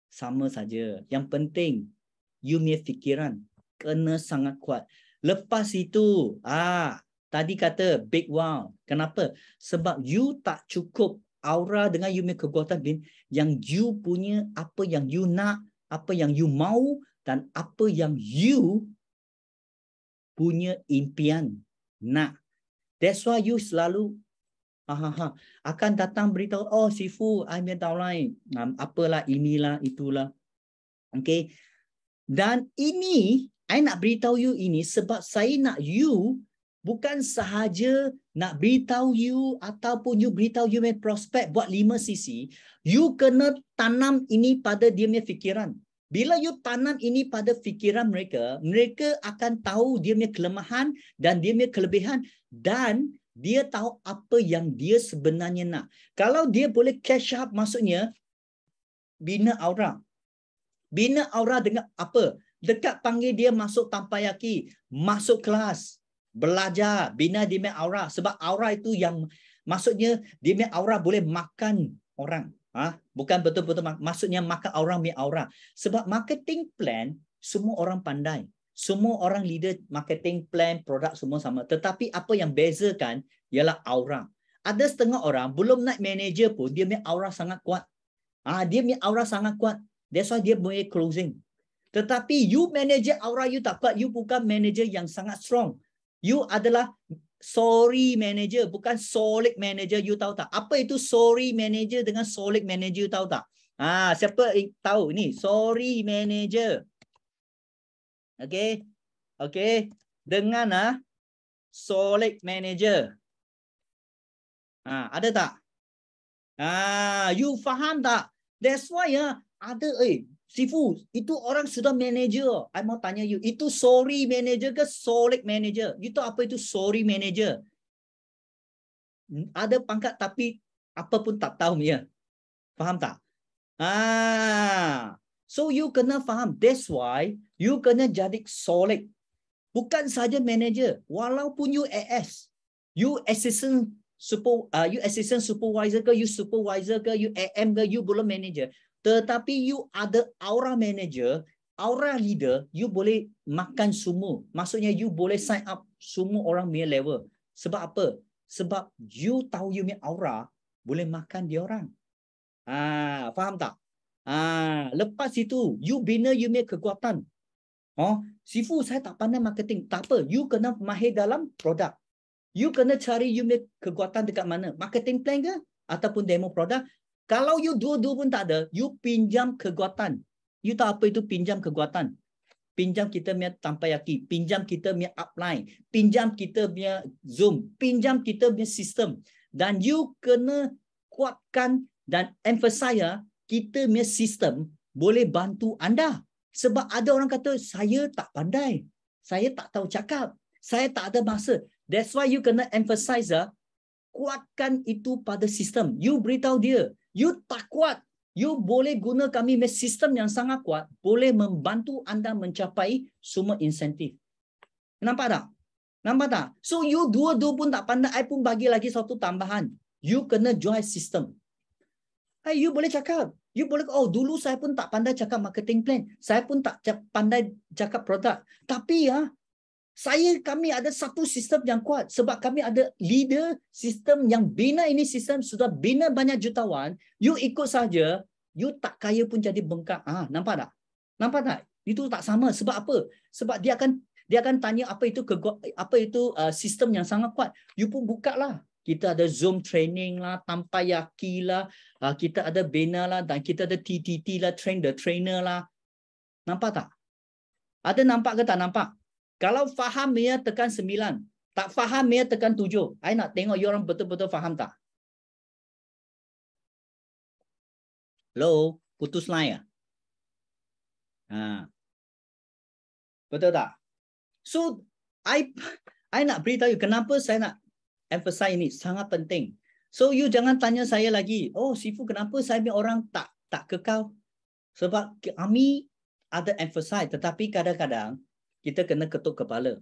Sama saja. Yang penting you punya fikiran kena sangat kuat. Lepas itu tadi kata big wow. Kenapa? Sebab you tak cukup aura dengan you punya kekuatan yang you punya, apa yang you nak, apa yang you mau, dan apa yang you punya impian nak. That's why you selalu akan datang beritahu, oh Sifu, I punya downline, apalah, inilah, itulah. Okay. Dan ini, I nak beritahu you ini sebab saya nak you bukan sahaja nak beritahu you ataupun you beritahu you punya prospek buat 5 sisi. You kena tanam ini pada dia punya fikiran. Bila you tanam ini pada fikiran mereka, mereka akan tahu dia punya kelemahan dan dia punya kelebihan, dan dia tahu apa yang dia sebenarnya nak. Kalau dia boleh catch up, maksudnya bina aura. Bina aura dengan apa? Dekat panggil dia masuk tampayaki, masuk kelas, belajar, bina dia punya aura. Sebab aura itu yang maksudnya dia punya aura boleh makan orang. Bukan betul-betul maksudnya makan orang punya aura. Sebab marketing plan semua orang pandai. Semua orang leader marketing plan, produk semua sama. Tetapi apa yang bezakan ialah aura. Ada setengah orang belum naik manager pun dia punya aura sangat kuat. Dia punya aura sangat kuat. That's why dia boleh closing. Tetapi you manager aura you tak kuat, you bukan manager yang sangat strong. You adalah sorry manager, bukan solid manager. You tahu tak? Apa itu sorry manager dengan solid manager, you tahu tak? Siapa tahu ni? Sorry manager. Okay. Okay. Dengan solid manager. Ada tak? You faham tak? That's why ada Sifu, itu orang sudah manager. I mau tanya you, itu sorry manager ke solid manager? You tahu apa itu sorry manager? Ada pangkat tapi apa pun tak tahu dia. Faham tak? So you kena faham. That's why you kena jadi solid. Bukan saja manager. Walaupun you AS, you assistant supervisor ke, you supervisor ke, you AM ke, you belum manager. Tetapi you ada aura manager, aura leader, you boleh makan semua. Maksudnya you boleh sign up semua orang punya level. Sebab apa? Sebab you tahu you punya aura, boleh makan dia orang. Faham tak? Lepas itu, you bina you punya kekuatan. Sifu, saya tak pandai marketing. Tak apa, you kena mahir dalam produk. You kena cari you punya kekuatan dekat mana? Marketing plan ke? Ataupun demo produk? Kalau you dua-dua pun tak ada, you pinjam kekuatan. You tahu apa itu pinjam kekuatan? Pinjam kita punya tampayaki, pinjam kita punya upline, pinjam kita punya Zoom, pinjam kita punya sistem. Dan you kena kuatkan dan emphasize kita punya sistem boleh bantu anda. Sebab ada orang kata, saya tak pandai, saya tak tahu cakap, saya tak ada masa. That's why you kena emphasize kuatkan itu pada sistem. You beritahu dia, you tak kuat, you boleh guna kami sistem yang sangat kuat, boleh membantu anda mencapai semua insentif. Nampak tak? Nampak tak? So you dua-dua pun tak pandai, I pun bagi lagi satu tambahan. You kena join sistem. You boleh cakap. You boleh, dulu saya pun tak pandai cakap marketing plan. Saya pun tak pandai cakap produk. Tapi kami ada satu sistem yang kuat. Sebab kami ada leader sistem yang bina ini sistem, sudah bina banyak jutawan. You ikut saja, you tak kaya pun jadi bengkak. Nampak tak? Nampak tak? Itu tak sama. Sebab apa? Sebab dia akan tanya apa itu sistem yang sangat kuat. You pun buka lah. Kita ada Zoom training lah, tampayaki lah, kita ada bina lah, dan kita ada TTT lah, train the trainer lah. Nampak tak? Ada nampak ke tak nampak? Kalau faham dia tekan 9, tak faham dia tekan 7. I nak tengok you orang betul-betul faham tak? Hello, putus line betul tak? So, I nak beritahu you kenapa saya nak emphasize ini sangat penting. So you jangan tanya saya lagi, Sifu kenapa saya punya orang tak kekal? Sebab kami ada emphasize, tetapi kadang-kadang kita kena ketuk kepala.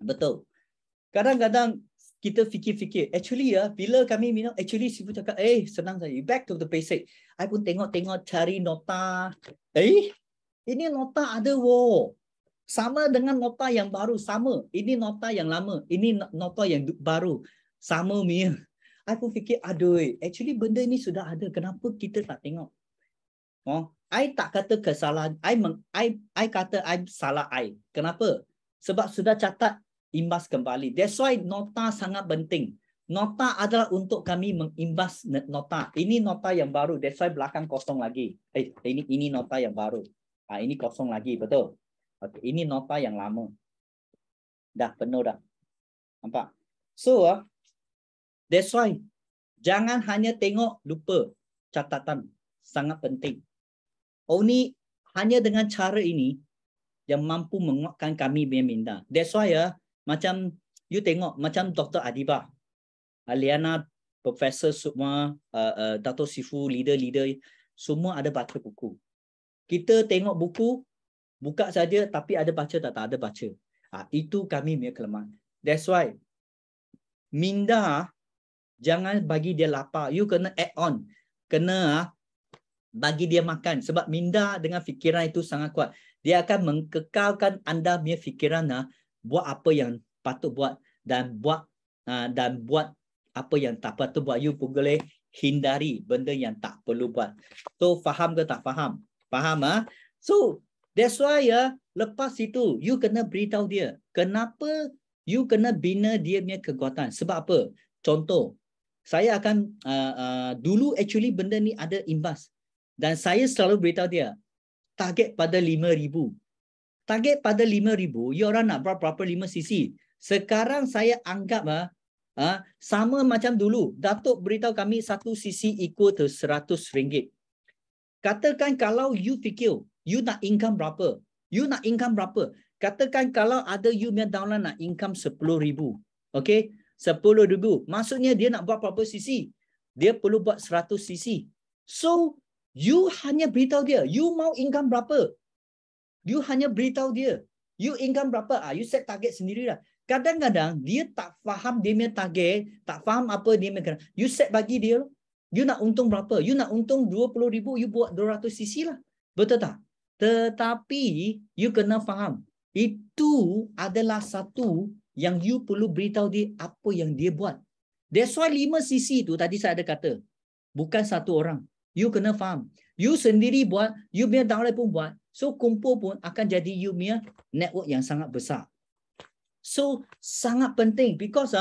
Betul. Kadang-kadang kita fikir-fikir, actually bila kami minum, actually Sifu cakap, senang saja, back to the basic. I pun tengok-tengok cari nota. Ini nota ada sama dengan nota yang baru, sama. Ini nota yang lama, ini nota yang baru, sama punya. Aku fikir, actually benda ini sudah ada, kenapa kita tak tengok? I tak kata kesalahan, I kata I salah I. Kenapa? Sebab sudah catat imbas kembali. That's why nota sangat penting. Nota adalah untuk kami mengimbas nota. Ini nota yang baru, that's why belakang kosong lagi. Ini nota yang baru. Ini kosong lagi, betul? Okay, ini nota yang lama. Dah penuh dah. Nampak? So, that's why jangan hanya tengok lupa catatan. Sangat penting. Ni hanya dengan cara ini yang mampu menguatkan kami punya minda. That's why macam you tengok macam Dr. Adiba, Liana, Profesor semua, Dato' Sifu, leader semua ada baca buku. Kita tengok buku, buka saja tapi ada baca tak ada baca. Itu kami punya kelemahan. That's why minda jangan bagi dia lapar. You kena add on. Kena bagi dia makan. Sebab minda dengan fikiran itu sangat kuat. Dia akan mengkekalkan anda punya fikiran buat apa yang patut buat dan buat apa yang tak patut buat. You boleh hindari benda yang tak perlu buat. So faham ke tak faham? Faham? So That's why ya, lepas itu you kena beritahu dia. Kenapa you kena bina dia punya kekuatan? Sebab apa? Contoh, saya akan dulu actually benda ni ada imbas. Dan saya selalu beritahu dia, target pada 5,000. Target pada 5,000, you orang nak berapa 5 cc. Sekarang saya anggap sama macam dulu. Datuk beritahu kami 1 cc equal to RM100. Katakan kalau you fikir, you nak income berapa? You nak income berapa? Katakan kalau ada you punya downline nak income 10,000. Okay? 10,000. Maksudnya dia nak buat berapa cc? Dia perlu buat 100 cc. So, you hanya beritahu dia, you mau income berapa? You hanya beritahu dia, you income berapa? You set target sendirilah. Kadang-kadang dia tak faham dia punya target, tak faham apa dia punya. You set bagi dia. You nak untung berapa? You nak untung 20,000, you buat 200 cc lah. Betul tak? Tetapi you kena faham, itu adalah satu yang you perlu beritahu dia apa yang dia buat. That's why 5 cc tu tadi saya ada kata, bukan satu orang. You kena faham. You sendiri buat, you punya downline pun buat. So kumpul pun akan jadi you punya network yang sangat besar. So sangat penting because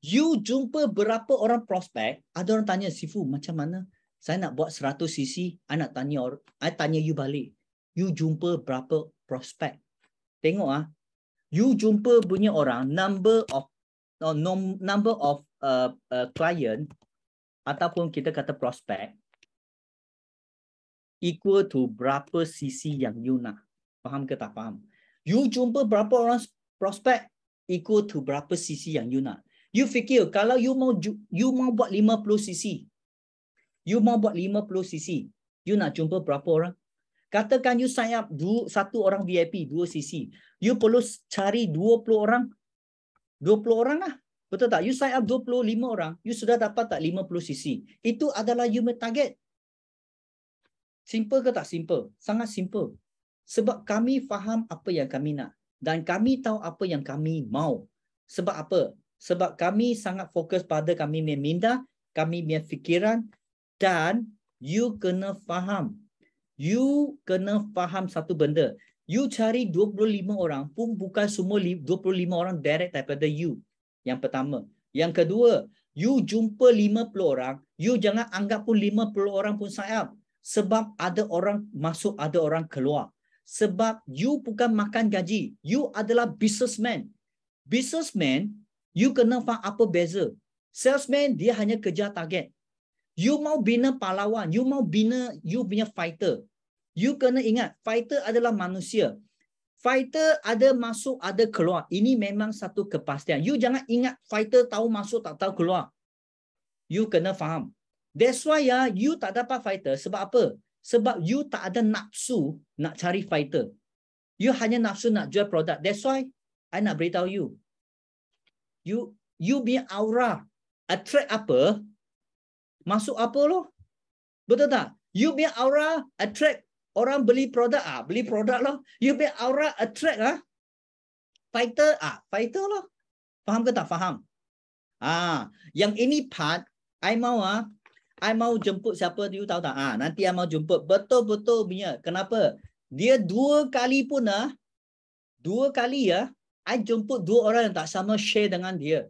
you jumpa berapa orang prospek, ada orang tanya, Sifu macam mana? Saya nak buat 100 cc, I nak tanya I tanya you balik. You jumpa berapa prospek? Tengok you jumpa punya orang, number of client ataupun kita kata prospek equal to berapa cc yang you nak. Faham ke tak faham? You jumpa berapa orang prospek equal to berapa cc yang you nak. You fikir kalau you mau buat 50 cc. You mau buat 50 cc. You nak jumpa berapa orang? Katakan you sign up satu orang VIP 2 cc. You perlu cari 20 orang. 20 orang lah. Betul tak? You sign up 25 orang, you sudah dapat tak 50 cc. Itu adalah you target. Simple ke tak simple? Sangat simple. Sebab kami faham apa yang kami nak. Dan kami tahu apa yang kami mau. Sebab apa? Sebab kami sangat fokus pada kami punya minda, kami punya fikiran, dan you kena faham. You kena faham satu benda. You cari 25 orang pun bukan semua 25 orang direct daripada you. Yang pertama. Yang kedua, you jumpa 50 orang, you jangan anggap pun 50 orang pun sign up. Sebab ada orang masuk, ada orang keluar. Sebab you bukan makan gaji. You adalah businessman. Businessman, you kena faham apa beza. Salesman, dia hanya kejar target. You mau bina pahlawan, you mau bina you punya fighter. You kena ingat, fighter adalah manusia. Fighter ada masuk, ada keluar. Ini memang satu kepastian. You jangan ingat fighter tahu masuk, tak tahu keluar. You kena faham. That's why you tak dapat fighter. Sebab apa? Sebab you tak ada nafsu nak cari fighter. You hanya nafsu nak jual produk. That's why I nak beritahu you. You punya aura attract apa, masuk apa loh. Betul tak? You punya aura attract orang beli produk beli produk loh. You punya aura attract fighter fighter loh. Faham ke tak faham? Yang ini part I mau jemput siapa you tahu tak? Nanti I mau jemput betul-betul punya. Kenapa? Dia 2 kali pun 2 kali I jemput 2 orang yang tak sama share dengan dia.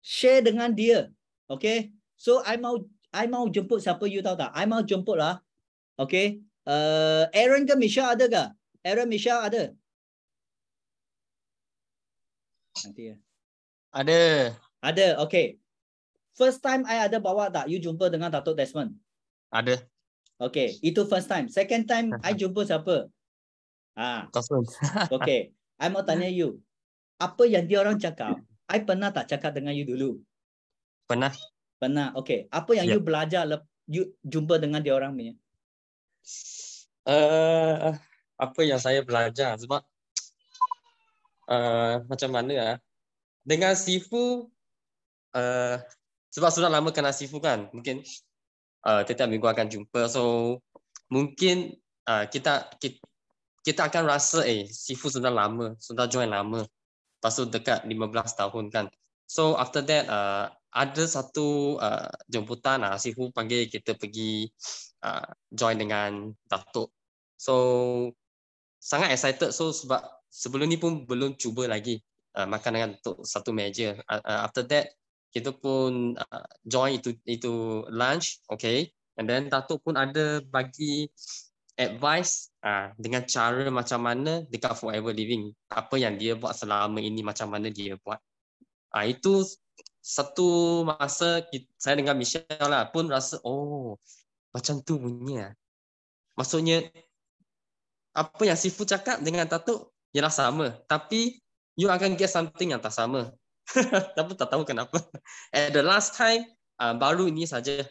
Share dengan dia. Okay? So I mau jemput siapa you tahu tak? I mau jemput lah. Okay? Aaron ke Michelle ada ke? Aaron, Michelle ada? Nanti Ada. Ada, okay. First time I ada bawa tak? You jumpa dengan Datuk Desmond? Ada. Okay, itu first time. Second time I jumpa siapa? Kosong. Okay, I mau tanya you. Apa yang dia orang cakap? I pernah tak cakap dengan you dulu? Pernah. Pernah, okay. Apa yang you belajar you jumpa dengan dia orang punya? Apa yang saya belajar? Sebab macam mana dengan Sifu, sebab sudah lama kenal Sifu kan, mungkin setiap minggu akan jumpa, so mungkin kita akan rasa Sifu sudah lama, sudah join lama, lepas tu dekat 15 tahun kan. So after that ada satu jemputan Sifu panggil kita pergi join dengan Datuk. So sangat excited. So sebab sebelum ni pun belum cuba lagi makan dengan satu meja. After that kita pun join itu lunch, okay. And then Datuk pun ada bagi advice dengan cara macam mana dekat Forever Living, apa yang dia buat selama ini, macam mana dia buat. Itu satu masa saya dengan Michelle lah pun rasa macam tu punya. Maksudnya apa yang Sifu cakap dengan Datuk ialah sama, tapi you akan get something yang tak sama. Tapi tak tahu kenapa. At the last time baru ini saja,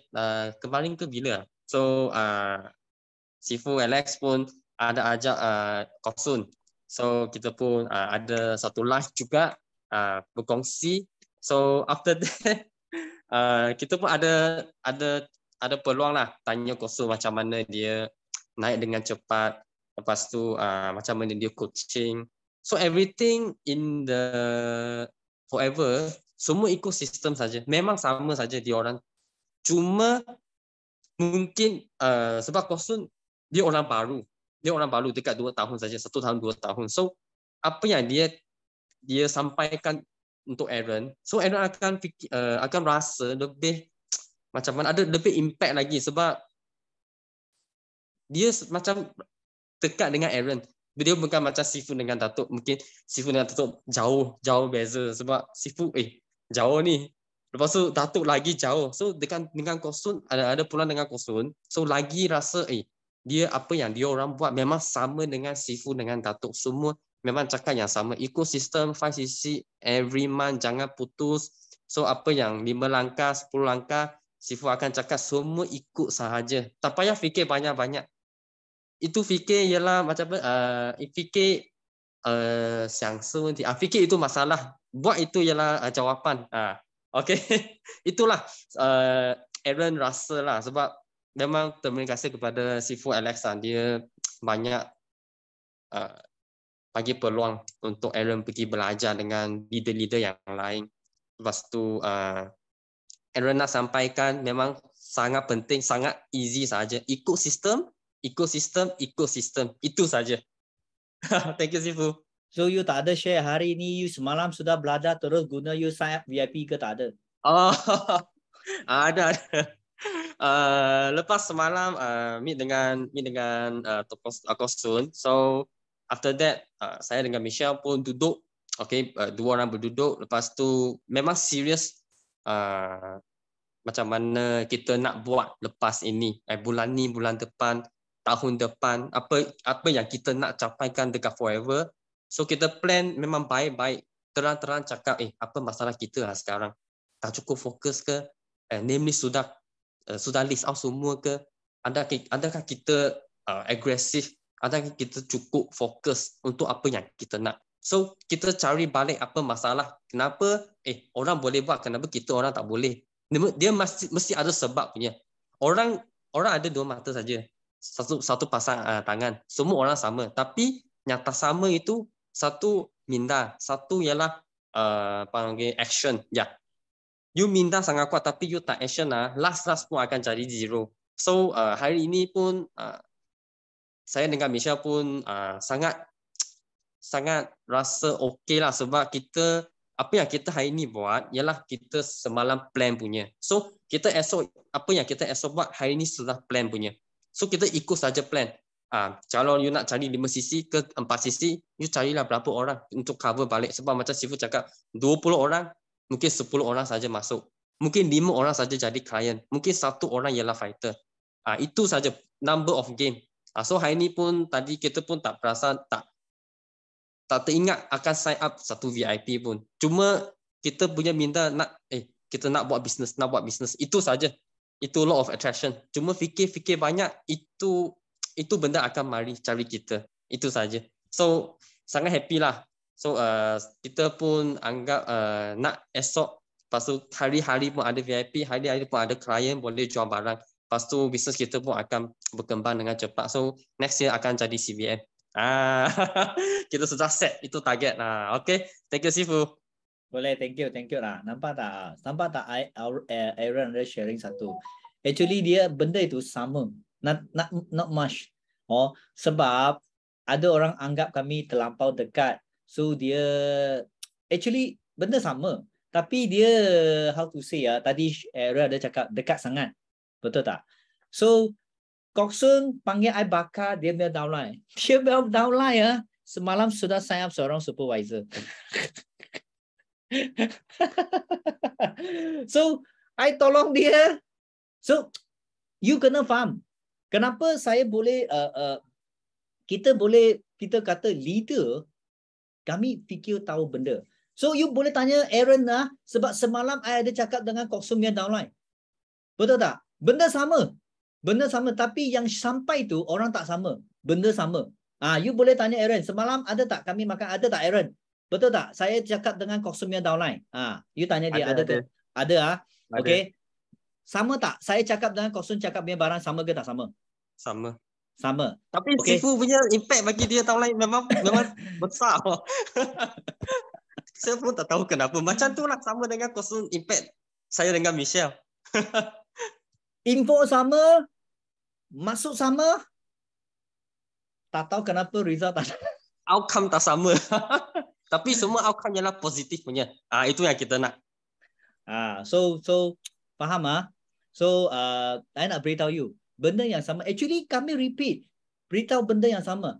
kemarin ke bila. So Sifu Alex pun ada ajak Kosun. So kita pun ada satu live juga berkongsi. So after that kita pun ada peluang lah tanya Kosun macam mana dia naik dengan cepat. Lepas tu macam mana dia coaching. So everything in the Forever semua ekosistem saja. Memang sama saja dia orang. Cuma mungkin sebab Kosun dia orang baru. Dia orang baru dekat 2 tahun saja, 1 tahun 2 tahun. So apa yang dia sampaikan untuk Aaron, so Aaron akan rasa lebih macam mana, ada lebih impact lagi sebab dia macam dekat dengan Aaron. Dia bukan macam Sifu dengan Datuk. Mungkin Sifu dengan Datuk jauh beza sebab Sifu jauh ni. Lepas tu Datuk lagi jauh. So dengan Kosun ada pulang dengan Kosun. So lagi rasa dia apa yang dia orang buat memang sama dengan Sifu dengan Datuk. Semua memang cakap yang sama. Ekosistem 5cc every month, jangan putus. So apa yang 5 langkah, 10 langkah, Sifu akan cakap semua ikut sahaja. Tak payah fikir banyak-banyak. Itu fikir ialah macam fikir sangsa nanti. Fikir itu masalah. Buat itu ialah jawapan. Okay. Itulah Aaron rasa lah sebab memang terima kasih kepada Sifu Alex. Dia banyak bagi peluang untuk Aaron pergi belajar dengan leader-leader yang lain. Lepas tu Aaron nak sampaikan memang sangat penting, sangat easy saja. Ekosistem. Itu saja. Thank you, Sifu. So you tak ada share hari ni, you semalam sudah belajar terus guna you sign up VIP ke tak ada? Ada. Lepas semalam meet dengan Kosun. So after that saya dengan Michelle pun duduk. Okay, 2 orang berduduk. Lepas tu memang serius macam mana kita nak buat lepas ini. Bulan ni, bulan depan, tahun depan, apa yang kita nak capaikan dekat Forever. So kita plan memang baik-baik, terang-terang cakap apa masalah kita lah sekarang. Tak cukup fokus ke? Namely sudah list out semua ke? Adakah kita agresif? Adakah kita cukup fokus untuk apa yang kita nak? So kita cari balik apa masalah. Kenapa orang boleh buat, kenapa kita orang tak boleh? Dia mesti ada sebab punya. Orang ada 2 mata saja. Satu pasang tangan. Semua orang sama. Tapi yang tak sama itu, satu minda, satu ialah panggil action. Ya. You minda sangat kuat tapi you tak action last pun akan jadi zero. So hari ini pun saya dengan Michelle pun sangat rasa okey lah sebab kita apa yang kita hari ini buat ialah kita semalam plan punya. So kita esok apa yang kita esok buat hari ini sudah plan punya. So kita ikut saja plan. Kalau you nak cari 5cc ke 4cc, you carilah berapa orang untuk cover balik. Sebab macam Sifu cakap, 20 orang, mungkin 10 orang saja masuk. Mungkin 5 orang saja jadi klien. Mungkin 1 orang ialah fighter. Itu saja number of game. So hari ni pun tadi kita pun tak perasan, tak teringat akan sign up satu VIP pun. Cuma kita punya minda nak kita nak buat bisnes. Itu saja. Itu law of attraction. Cuma fikir banyak, itu benda akan mari cari kita. Itu saja. So sangat happy lah. So kita pun anggap nak esok, lepas tu hari-hari pun ada VIP, hari-hari pun ada klien boleh jual barang. Lepas tu bisnes kita pun akan berkembang dengan cepat. So next year akan jadi CVM. Kita sudah set itu target. Okay, thank you Sifu. Boleh, thank you lah. Nampak tak Aaron ada sharing satu. Actually dia benda itu sama. Not much. Sebab ada orang anggap kami terlampau dekat. So dia actually benda sama. Tapi dia how to say tadi Aaron ada cakap dekat sangat. Betul tak? So Kok Sun panggil I bakar dia punya downline. Dia punya downline semalam sudah sign up seorang supervisor. So I tolong dia. So you kena faham. Kenapa saya boleh kita kata leader, kami fikir tahu benda. So you boleh tanya Aaron sebab semalam I ada cakap dengan Kok Sun punya downline. Betul tak? Benda sama. Benda sama tapi yang sampai tu orang tak sama. Benda sama. You boleh tanya Aaron, semalam ada tak kami makan, ada tak Aaron? Betul tak? Saya cakap dengan Kok Sun punya downline. You tanya dia ada ke? Ada Okey. Sama tak? Saya cakap dengan Kok Sun cakap punya barang sama ke tak sama? Sama. Sama. Tapi Sifu punya impact bagi dia tahun lain memang besar. Saya pun tak tahu kenapa. Macam tu lah sama dengan Kok Sun impact saya dengan Michelle. Info sama, masuk sama, tak tahu kenapa result tak sama. Outcome tak sama. Tapi semua outcome ialah positif punya. Itu yang kita nak. So faham So I nak beritahu you benda yang sama. Actually kami repeat beritahu benda yang sama.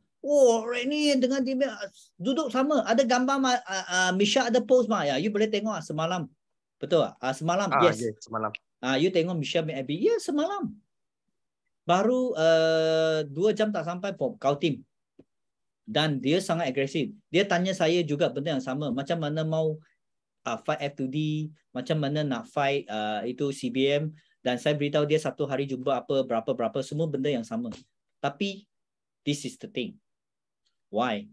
Ni dengan dia duduk sama. Ada gambar Misha ada post you boleh tengok semalam. Betul semalam? Yes. Yeah, semalam. You tengok Misha bin Abi. Ya semalam. Baru 2 jam tak sampai kau team. Dan dia sangat agresif. Dia tanya saya juga benda yang sama. Macam mana mau fight F2D, macam mana nak fight itu CBM. Dan saya beritahu dia satu hari jumpa berapa, semua benda yang sama. Tapi, this is the thing. Why?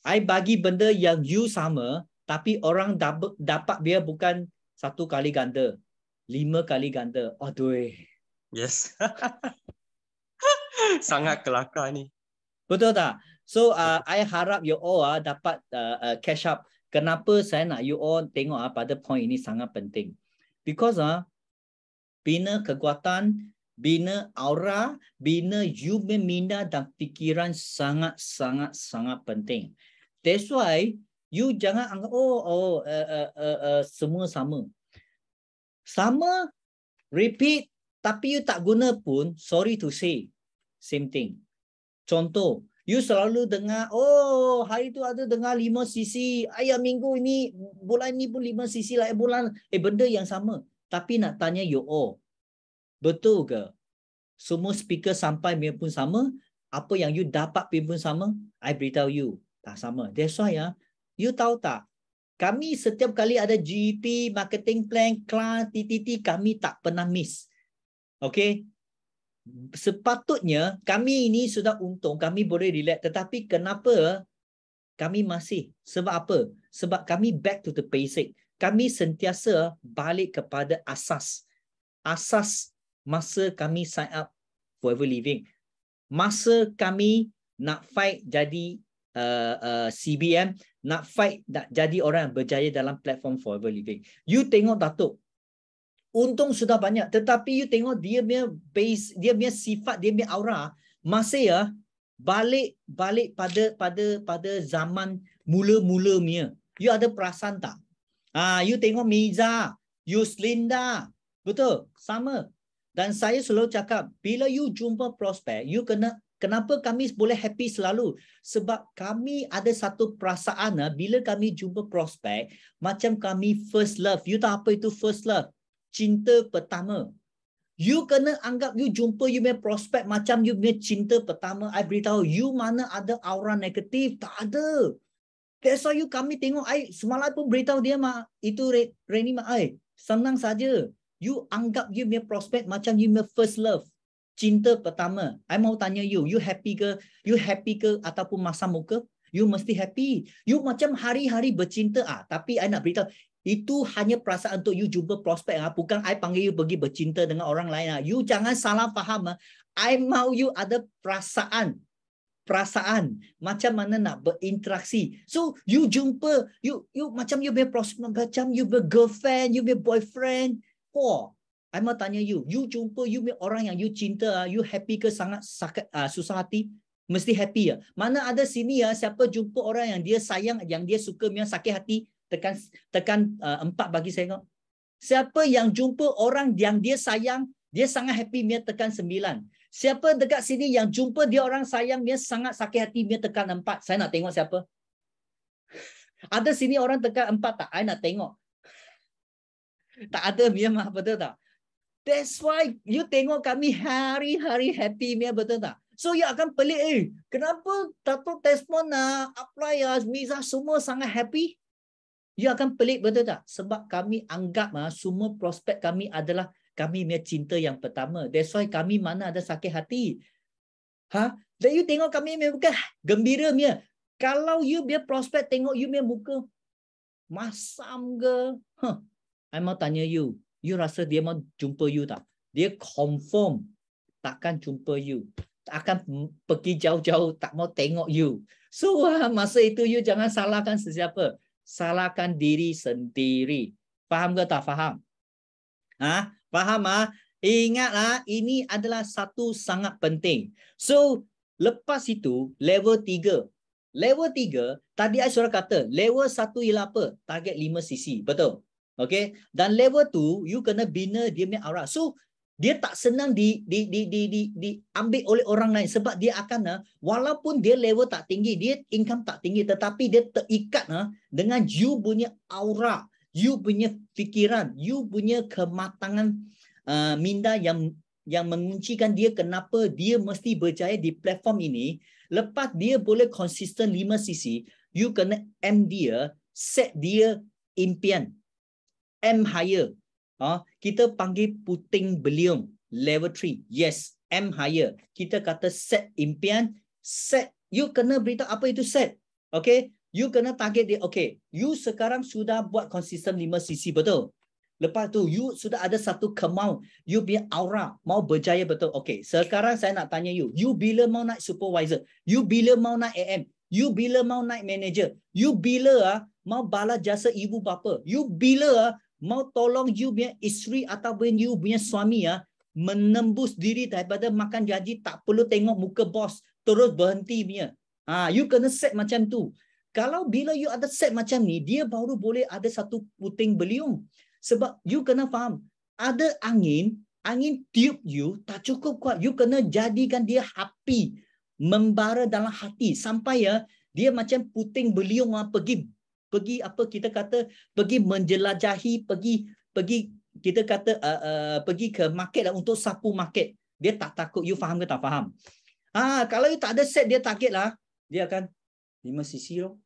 I bagi benda yang you sama, tapi orang dapat dia bukan 1 kali ganda. 5 kali ganda. Aduh. Yes. Sangat kelakar ni. Betul tak? So, I harap you all dapat catch up. Kenapa saya nak you all tengok pada point ini sangat penting. Because bina kekuatan, bina aura, bina you minda dan fikiran sangat penting. That's why you jangan anggap semua sama. Sama, repeat, tapi you tak guna pun, sorry to say, same thing. Contoh, you selalu dengar, hari tu ada dengar 5 cc, minggu ini, bulan ini pun 5 cc lah, benda yang sama. Tapi nak tanya you all, betul ke? Semua speaker sampai pun sama, apa yang you dapat pun sama, I beritahu you, tak sama. That's why you tahu tak, kami setiap kali ada GP, marketing plan, kelas, TTT, kami tak pernah miss. Okay? Sepatutnya kami ini sudah untung, kami boleh relax. Tetapi kenapa kami masih? Sebab apa? Sebab kami back to the basic. Kami sentiasa balik kepada asas. Asas masa kami sign up Forever Living. Masa kami nak fight jadi CBM, nak fight nak jadi orang yang berjaya dalam platform Forever Living. You tengok Datuk, untung sudah banyak, tetapi you tengok dia punya base, dia punya sifat, dia punya aura masih balik pada zaman mula-mula punya. You ada perasan tak? You tengok Miza, Yuslinda, betul, sama. Dan saya selalu cakap, bila you jumpa prospek, you kenapa kami boleh happy selalu? Sebab kami ada satu perasaan bila kami jumpa prospek, macam kami first love. You tahu apa itu first love? Cinta pertama. You kena anggap you jumpa you punya prospek macam you punya cinta pertama. I beritahu, you mana ada aura negatif? Tak ada. That's why you kami tengok, semalam pun beritahu dia, itu Reni, senang saja. You anggap you punya prospek macam you punya first love. Cinta pertama. I mau tanya you happy ke? You happy ke ataupun masam muka? You mesti happy. You macam hari-hari bercinta. Tapi I nak beritahu, itu hanya perasaan untuk you jumpa prospek. Bukan I panggil you pergi bercinta dengan orang lain. You jangan salah faham. I mau you ada perasaan macam mana nak berinteraksi. So you jumpa you macam you be prospect, macam you be girlfriend, you be boyfriend. I mau tanya you jumpa you be orang yang you cinta, you happy ke sangat sakit susah hati? Mesti happy ya. Mana ada sini ya, siapa jumpa orang yang dia sayang, yang dia suka, yang sakit hati, tekan 4 bagi saya tengok. Siapa yang jumpa orang yang dia sayang, dia sangat happy, dia tekan 9. Siapa dekat sini yang jumpa dia orang sayang, dia sangat sakit hati, dia tekan 4. Saya nak tengok siapa. Ada sini orang tekan 4 tak? Saya nak tengok. Tak ada, dia mah, betul tak? That's why you tengok kami hari-hari happy, dia betul tak? So you akan pelik, kenapa Dato' Desmond nak apply Miza semua sangat happy? You akan pelik, betul tak? Sebab kami anggap semua prospek kami adalah kami punya cinta yang pertama. That's why kami mana ada sakit hati. Dan you tengok kami punya muka gembira punya. Kalau you punya prospek tengok you punya muka masam ke? I mau tanya you rasa dia mau jumpa you tak? Dia confirm takkan jumpa you. Akan pergi jauh-jauh, tak mau tengok you. So masa itu you jangan salahkan sesiapa. Salahkan diri sendiri. Faham ke tak faham? Faham? Ingatlah, ini adalah satu sangat penting. So lepas itu level 3. Level 3 tadi saya sudah kata level 1 ialah apa? Target 5cc, betul? Okay? Dan level 2 you kena bina dia punya aura. So dia tak senang diambil oleh orang lain sebab dia akan walaupun dia level tak tinggi, dia income tak tinggi, tetapi dia terikat dengan you punya aura, you punya fikiran, you punya kematangan minda yang menguncikan dia kenapa dia mesti berjaya di platform ini. Lepas dia boleh konsisten 5cc, you kena M dia, set dia impian. M higher. Kita panggil puting beliung level 3. Yes, M higher. Kita kata set impian, set. You kena beritahu apa itu set. Okay, you kena target dia. Okay, you sekarang sudah buat konsisten 5cc, betul? Lepas tu you sudah ada satu kemau, you punya aura mau berjaya, betul? Okay, sekarang saya nak tanya you bila mau naik supervisor, you bila mau naik AM, you bila mau naik manager, you bila mau balas jasa ibu bapa, you bila mau tolong you punya isteri ataupun you punya suami menembus diri daripada makan gaji, tak perlu tengok muka bos, terus berhenti punya. You kena set macam tu. Kalau bila you ada set macam ni, dia baru boleh ada satu puting beliung. Sebab you kena faham, ada angin tiup you tak cukup kuat. You kena jadikan dia happy, membara dalam hati sampai dia macam puting beliung pergi apa kita kata, pergi menjelajahi, pergi kita kata pergi ke market untuk sapu market. Dia tak takut. You faham ke tak faham? Kalau you tak ada set dia target lah, dia akan 5cc loh.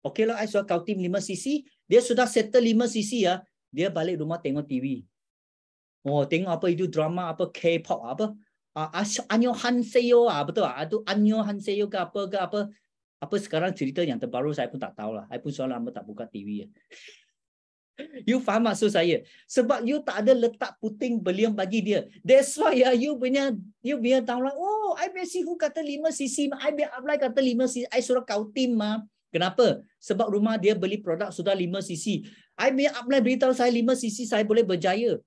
Okey lah, I sudah kau tim 5cc, dia sudah settle 5cc dia balik rumah tengok TV. Tengok apa itu drama, apa K-pop, apa Anyo Hanseyo, betul tak? Itu Anyo Hanseyo ke apa. Apa sekarang cerita yang terbaru saya pun tak tahu lah. Saya pun sudah lama tak buka TV. You faham maksud saya? Sebab you tak ada letak puting beliung bagi dia. That's why you punya tahu lah. I basic who kata 5cc, I apply kata 5cc, I suruh kau tim Kenapa? Sebab rumah dia beli produk sudah 5cc. I apply beritahu saya 5cc saya boleh berjaya.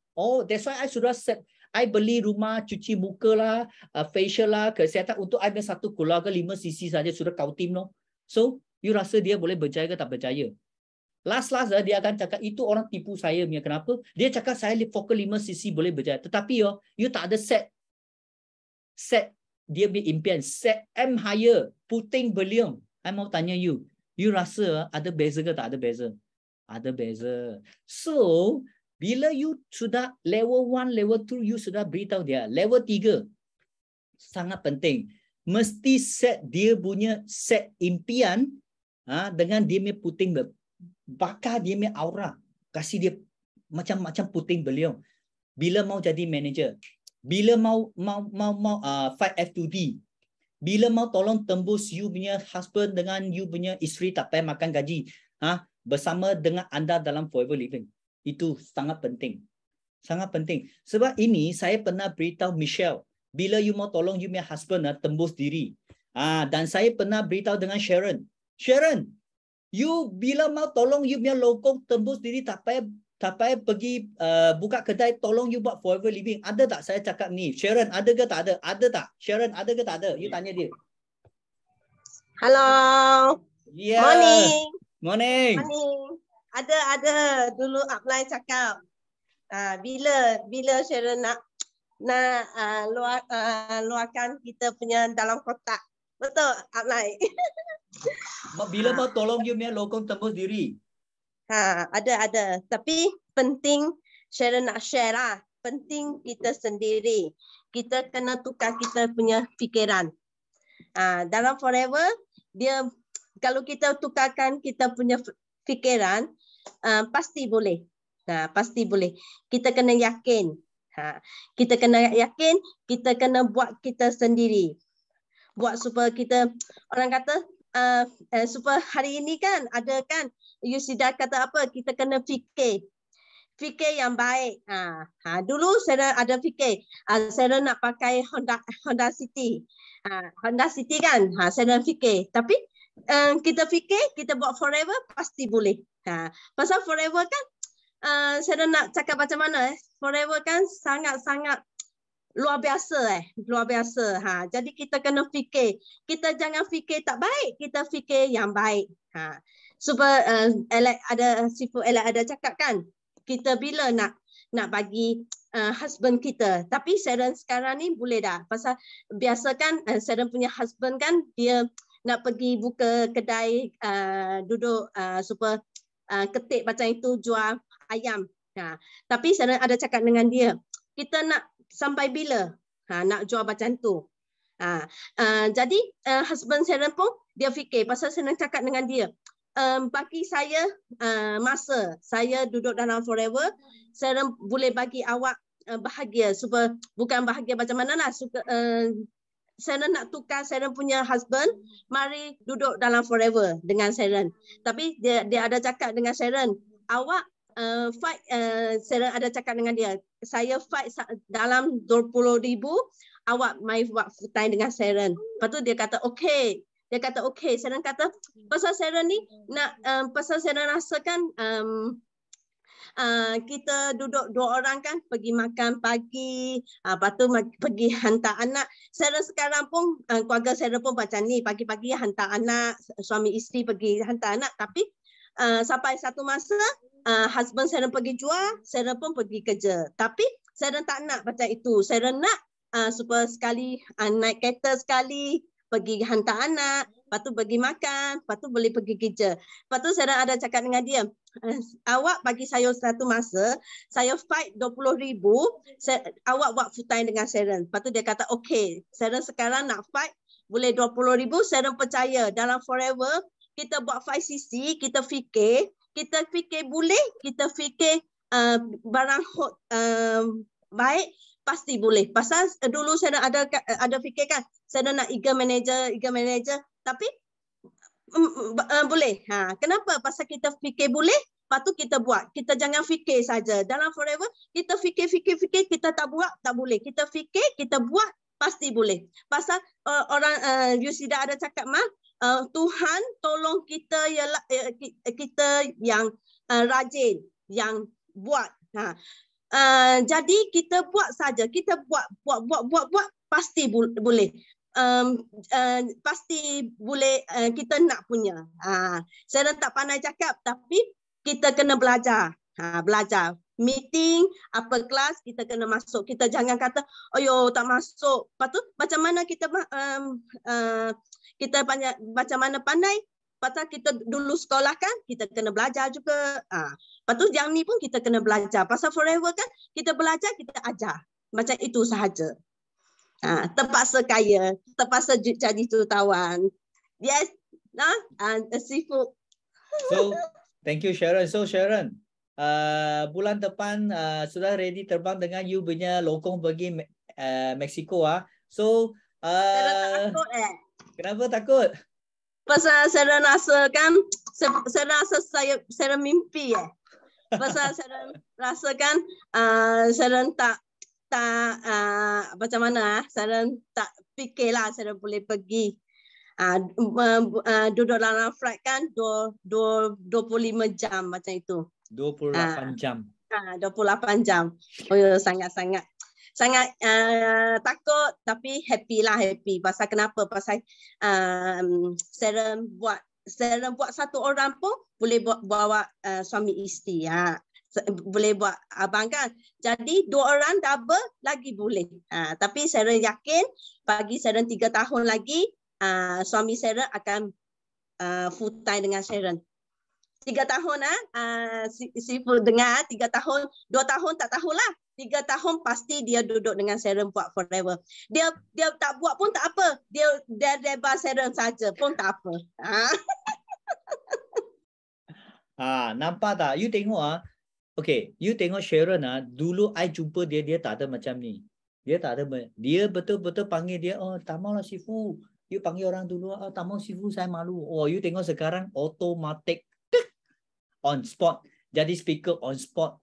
That's why I sudah set. I beli rumah cuci muka lah, facial lah, kesihatan untuk I punya satu keluarga 5cc saja sudah kau tim no. So, you rasa dia boleh berjaya ke tak berjaya? Last dia akan cakap itu orang tipu saya punya. Kenapa? Dia cakap saya fokus 5cc boleh berjaya. Tetapi you tak ada set dia punya impian, set M higher, puting beliung. I mau tanya you rasa ada beza ke tak ada beza? Ada beza. So, bila you sudah level 1, level 2, you sudah beritahu dia. Level 3, sangat penting. Mesti set dia punya set impian dengan dia punya puting, bakar dia punya aura. Kasih dia macam-macam puting beliung. Bila mau jadi manager, bila mau fight F2D, bila mau tolong tembus you punya husband dengan you punya isteri tak payah makan gaji, bersama dengan anda dalam forever living. Itu sangat penting. Sangat penting. Sebab ini saya pernah beritahu Michelle, bila you mau tolong you punya husband tembus diri. Dan saya pernah beritahu dengan Sharon, you bila mau tolong you punya lokong tembus diri, tak payah pergi buka kedai, tolong you buat forever living. Ada tak saya cakap ni? Sharon, ada ke tak ada? Ada tak? Sharon, ada ke tak ada? You tanya dia. Halo. Yeah. Morning. Morning. Morning. Ada dulu upline cakap. Bila Sharon nak luarkan kita punya dalam kotak. Betul upline. Bila mau tolong you punya lokong tembus diri. Ada. Tapi penting Sharon nak share lah. Penting kita sendiri. Kita kena tukar kita punya fikiran. Dalam forever dia kalau kita tukarkan kita punya fikiran pasti boleh. Pasti boleh. Kita kena yakin. Kita kena yakin, kita kena buat kita sendiri. Buat supaya kita orang kata supaya hari ini kan ada kan Yusida kata apa? Kita kena fikir yang baik. Dulu saya ada fikir, saya nak pakai Honda City. Honda City kan, saya fikir. Tapi kita fikir, kita buat forever pasti boleh. Pasal forever kan, saya nak cakap macam mana? Forever kan sangat-sangat luar biasa. Luar biasa. Jadi kita kena fikir. Kita jangan fikir tak baik, kita fikir yang baik. Supaya Sifu Alex ada cakap kan, kita bila nak bagi husband kita. Tapi Sharon sekarang ni boleh dah. Pasal biasa kan Sharon punya husband kan dia nak pergi buka kedai duduk supaya ketik macam itu jual ayam. Tapi Sharon ada cakap dengan dia, kita nak sampai bila nak jual macam tu. Jadi husband Sharon pun dia fikir pasal Sharon cakap dengan dia. Bagi saya masa saya duduk dalam forever, saya boleh bagi awak bahagia. Supaya bukan bahagia macam mana lah. Saya nak tukar saya punya husband, mari duduk dalam forever dengan Sharon. Tapi dia ada cakap dengan Sharon, awak fight. Sharon ada cakap dengan dia, saya fight dalam 20,000, awak mai buat full time dengan Sharon. Lepas tu dia kata okey. Dia kata okey. Sharon kata pasal Sharon ni nak pasal Sharon rasakan kita duduk 2 orang kan pergi makan pagi, lepas tu pergi hantar anak. Sharon sekarang pun keluarga Sharon pun macam ni, pagi-pagi hantar anak, suami isteri pergi hantar anak. Tapi sampai satu masa husband Sharon pergi jual, Sharon pun pergi kerja. Tapi Sharon tak nak macam itu. Sharon nak supaya sekali naik kereta sekali, pergi hantar anak, lepas tu pergi makan, lepas tu boleh pergi kerja. Lepas tu saya ada cakap dengan dia, awak bagi saya satu masa, saya fight 20,000, awak buat full time dengan Sharon. Lepas tu dia kata, okey, Sharon sekarang nak fight, boleh 20,000, Sharon percaya dalam forever, kita buat 5cc, kita fikir boleh, kita fikir barang baik, pasti boleh. Pasal dulu saya ada fikir kan, saya nak eager manager, tapi boleh. Kenapa? Pasal kita fikir boleh, lepas tu kita buat. Kita jangan fikir saja. Dalam forever, kita fikir, kita tak buat, tak boleh. Kita fikir, kita buat, pasti boleh. Pasal orang Yusida ada cakap Tuhan tolong kita ialah kita yang rajin, yang buat. Jadi kita buat saja, kita buat pasti boleh. Pasti boleh kita nak punya. Saya tak pandai cakap, tapi kita kena belajar. Belajar. Meeting, apa kelas, kita kena masuk. Kita jangan kata, tak masuk. Lepas tu, macam mana kita macam mana pandai? Pasal kita dulu sekolah kan, kita kena belajar juga. Lepas tu yang ni pun kita kena belajar. Pasal forever kan, kita belajar, kita ajar. Macam itu sahaja. Terpaksa kaya, terpaksa jadi jutawan. Yes, Sifu. So, thank you Sharon. So Sharon, bulan depan sudah ready terbang dengan you punya lokong pergi Mexico. So, takut kenapa takut? Pasal saya rasa kan, saya mimpi Pasal saya rasa kan, saya tak macam mana, saya tak fikirlah saya boleh pergi duduk dalam flight kan 25 jam macam itu. 28 jam. 28 jam. Sangat-sangat. sangat takut tapi happy lah, happy. Pasal kenapa? Pasal Sharon buat satu orang pun boleh bawa suami isteri. Boleh buat abang kan. Jadi 2 orang double lagi boleh. Tapi Sharon yakin bagi Sharon 3 tahun lagi suami Sharon akan full time dengan Sharon. 3 tahun si full dengar 3 tahun, 2 tahun tak tahulah. 3 tahun pasti dia duduk dengan Sharon buat forever. Dia tak buat pun tak apa. Dia lebar Sharon saja pun tak apa. Nampak tak? You tengok okay, you tengok Sharon dulu I jumpa dia tak ada macam ni. Dia tak ada. Dia betul-betul panggil dia, oh tak maulah Sifu. You panggil orang dulu, oh tak mau Sifu, saya malu. Oh, you tengok sekarang automatic on spot. Jadi speaker on spot.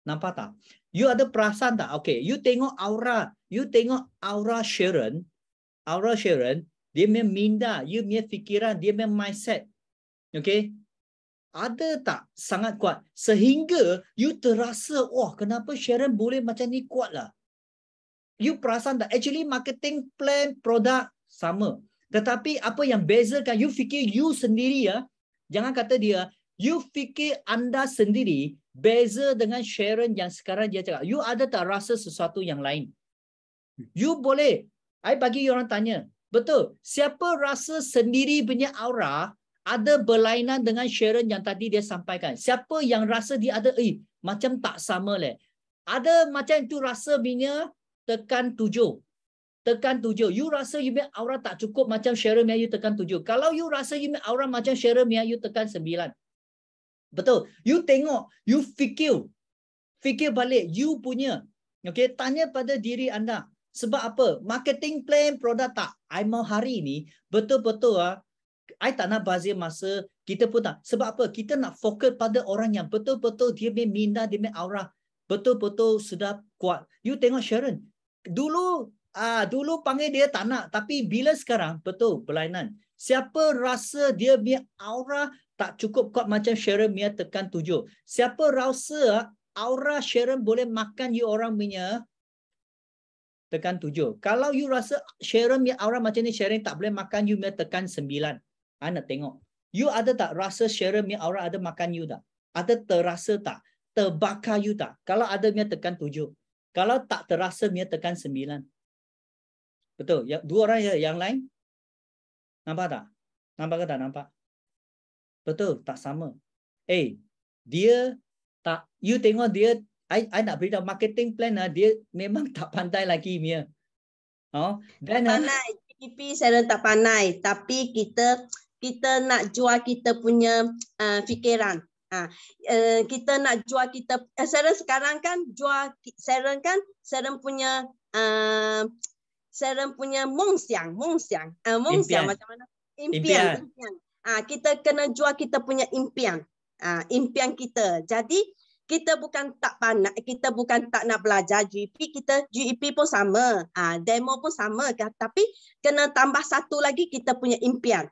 Nampak tak? You ada perasan tak? Okay, you tengok aura. You tengok aura Sharon. Aura Sharon, dia punya minda, you punya fikiran, dia punya mindset. Okay? Ada tak sangat kuat sehingga you terasa, wah kenapa Sharon boleh macam ni kuat lah. You perasan tak? Actually marketing plan produk sama. Tetapi apa yang bezakan, you fikir you sendiri jangan kata dia, you fikir anda sendiri beza dengan Sharon yang sekarang dia cakap. You ada tak rasa sesuatu yang lain? You boleh, I bagi orang tanya, betul, siapa rasa sendiri punya aura ada berlainan dengan Sharon yang tadi dia sampaikan? Siapa yang rasa dia ada, macam tak sama leh. Ada macam itu rasa punya tekan 7. Tekan 7. You rasa you punya aura tak cukup macam Sharon punya, you tekan 7. Kalau you rasa you punya aura macam Sharon punya, you tekan 9. Betul. You tengok, you fikir balik you punya. Okay, tanya pada diri anda. Sebab apa? Marketing plan produk tak. I mau hari ni betul-betul I tak nak bazir masa, kita pun tak. Sebab apa? Kita nak fokus pada orang yang betul-betul dia punya minda, dia punya aura betul-betul sudah kuat. You tengok Sharon. Dulu panggil dia tak nak, tapi bila sekarang betul berlainan. Siapa rasa dia punya aura tak cukup kuat macam Sharon punya, tekan 7. Siapa rasa aura Sharon boleh makan you orang punya, tekan 7. Kalau you rasa Sharon punya aura macam ni, Sharon tak boleh makan you punya, tekan 9. I nak tengok. You ada tak rasa Sharon punya aura ada makan you tak? Ada terasa tak? Terbakar you tak? Kalau ada punya, tekan 7. Kalau tak terasa punya, tekan 9. Betul. Dua orang yang lain? Nampak tak? Nampak ke tak nampak? Betul, tak sama. Dia tak, you tengok dia, I nak beritahu marketing plan dia memang tak pandai lagi punya. Dan pandai, GP saya tak pandai, tapi kita nak jual kita punya fikiran. Kita nak jual kita, Sharon sekarang kan jual Sharon kan, Sharon punya mongsiang macam mana? Impian. Kita kena jual kita punya impian. Impian kita. Jadi kita bukan tak pandai, kita bukan tak nak belajar GEP, GEP pun sama, demo pun sama, tapi kena tambah satu lagi kita punya impian.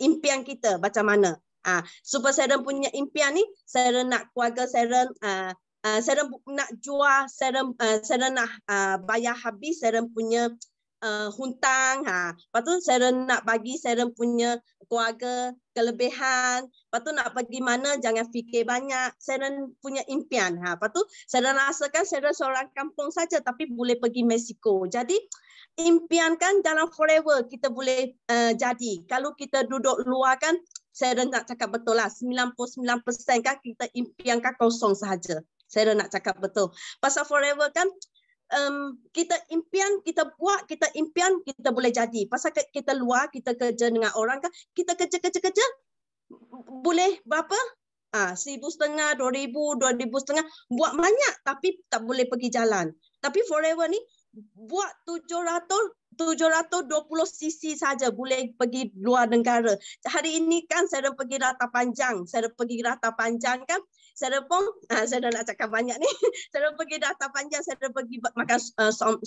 Impian kita macam mana? Supaya Sharon punya impian ni, Sharon nak keluarga Sharon, Sharon nak jual, Sharon nak bayar habis Sharon punya hutang. Lepas tu Sharon nak bagi Sharon punya keluarga kelebihan. Lepas tu nak pergi mana jangan fikir banyak. Sharon punya impian. Lepas tu Sharon rasakan Sharon seorang kampung saja tapi boleh pergi Mexico. Jadi impian kan dalam forever kita boleh jadi. Kalau kita duduk luar kan, Sharon nak cakap betul lah, 99% kan kita impian kan kosong sahaja. Sharon nak cakap betul. Pasal forever kan, kita impian, kita buat, kita impian, kita boleh jadi. Pasal kita luar, kita kerja dengan orang kan, kita kerja, boleh berapa? 1,500, 2,000, 2,500, buat banyak tapi tak boleh pergi jalan. Tapi forever ni, buat 720 cc saja boleh pergi luar negara. Hari ini kan saya pergi Rata Panjang. Saya pergi Rata Panjang kan. Saya pun, saya nak cakap banyak ni. Saya pergi Rata Panjang, saya pergi makan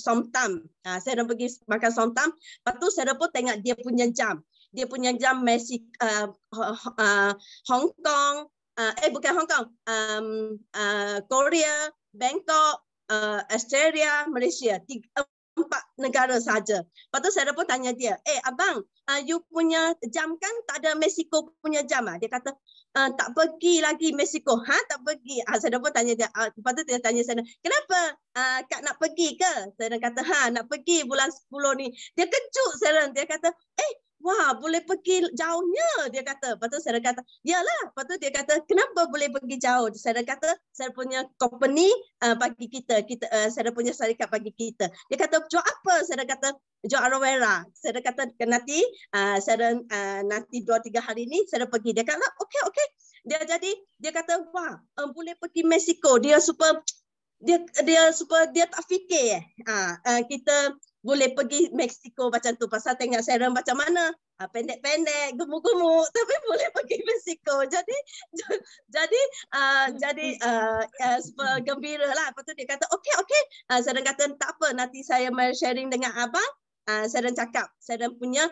somtam. Saya pergi makan somtam. Lepas tu saya pun tengok dia punya jam. Dia punya jam Hong Kong. Bukan Hong Kong. Korea, Bangkok, Australia, Malaysia, 4 negara saja. Lepas tu saya pun tanya dia, abang, you punya jam kan tak ada Mexico punya jam ah? Dia kata, tak pergi lagi Mexico. Tak pergi. Saya pun tanya dia, lepas tu dia tanya saya, kenapa Kak nak pergi ke? Saya kata, nak pergi bulan 10 ni. Dia kejut saya, dia kata, wah, boleh pergi jauhnya, dia kata. Lepas tu saya kata, yalah. Lepas tu dia kata, kenapa boleh pergi jauh? Saya kata, saya punya company bagi kita, saya punya syarikat bagi kita. Dia kata, jual apa? Saya kata, jual aloe vera. Saya kata, nanti nanti 2-3 hari ni saya pergi. Dia kata, okey. Dia kata, wah, boleh pergi Mexico. Dia super dia tak fikir kita boleh pergi Mexico macam tu, pasal tengok Sharon macam mana, pendek-pendek, gemuk-gemuk, tapi boleh pergi Mexico. Jadi super gembira lah. Lepas tu dia kata okey. Sharon kata tak apa, nanti saya sharing dengan abang. Sharon cakap Sharon punya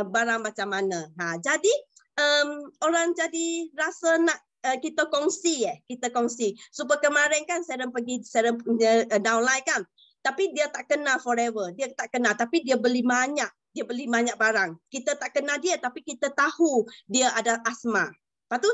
barang macam mana. Jadi orang jadi rasa nak kita kongsi. Supaya kemarin kan Sharon pergi punya downline kan, tapi dia tak kena forever, dia tak kena, tapi dia beli banyak barang. Kita tak kena dia, tapi kita tahu dia ada asma. Lepas tu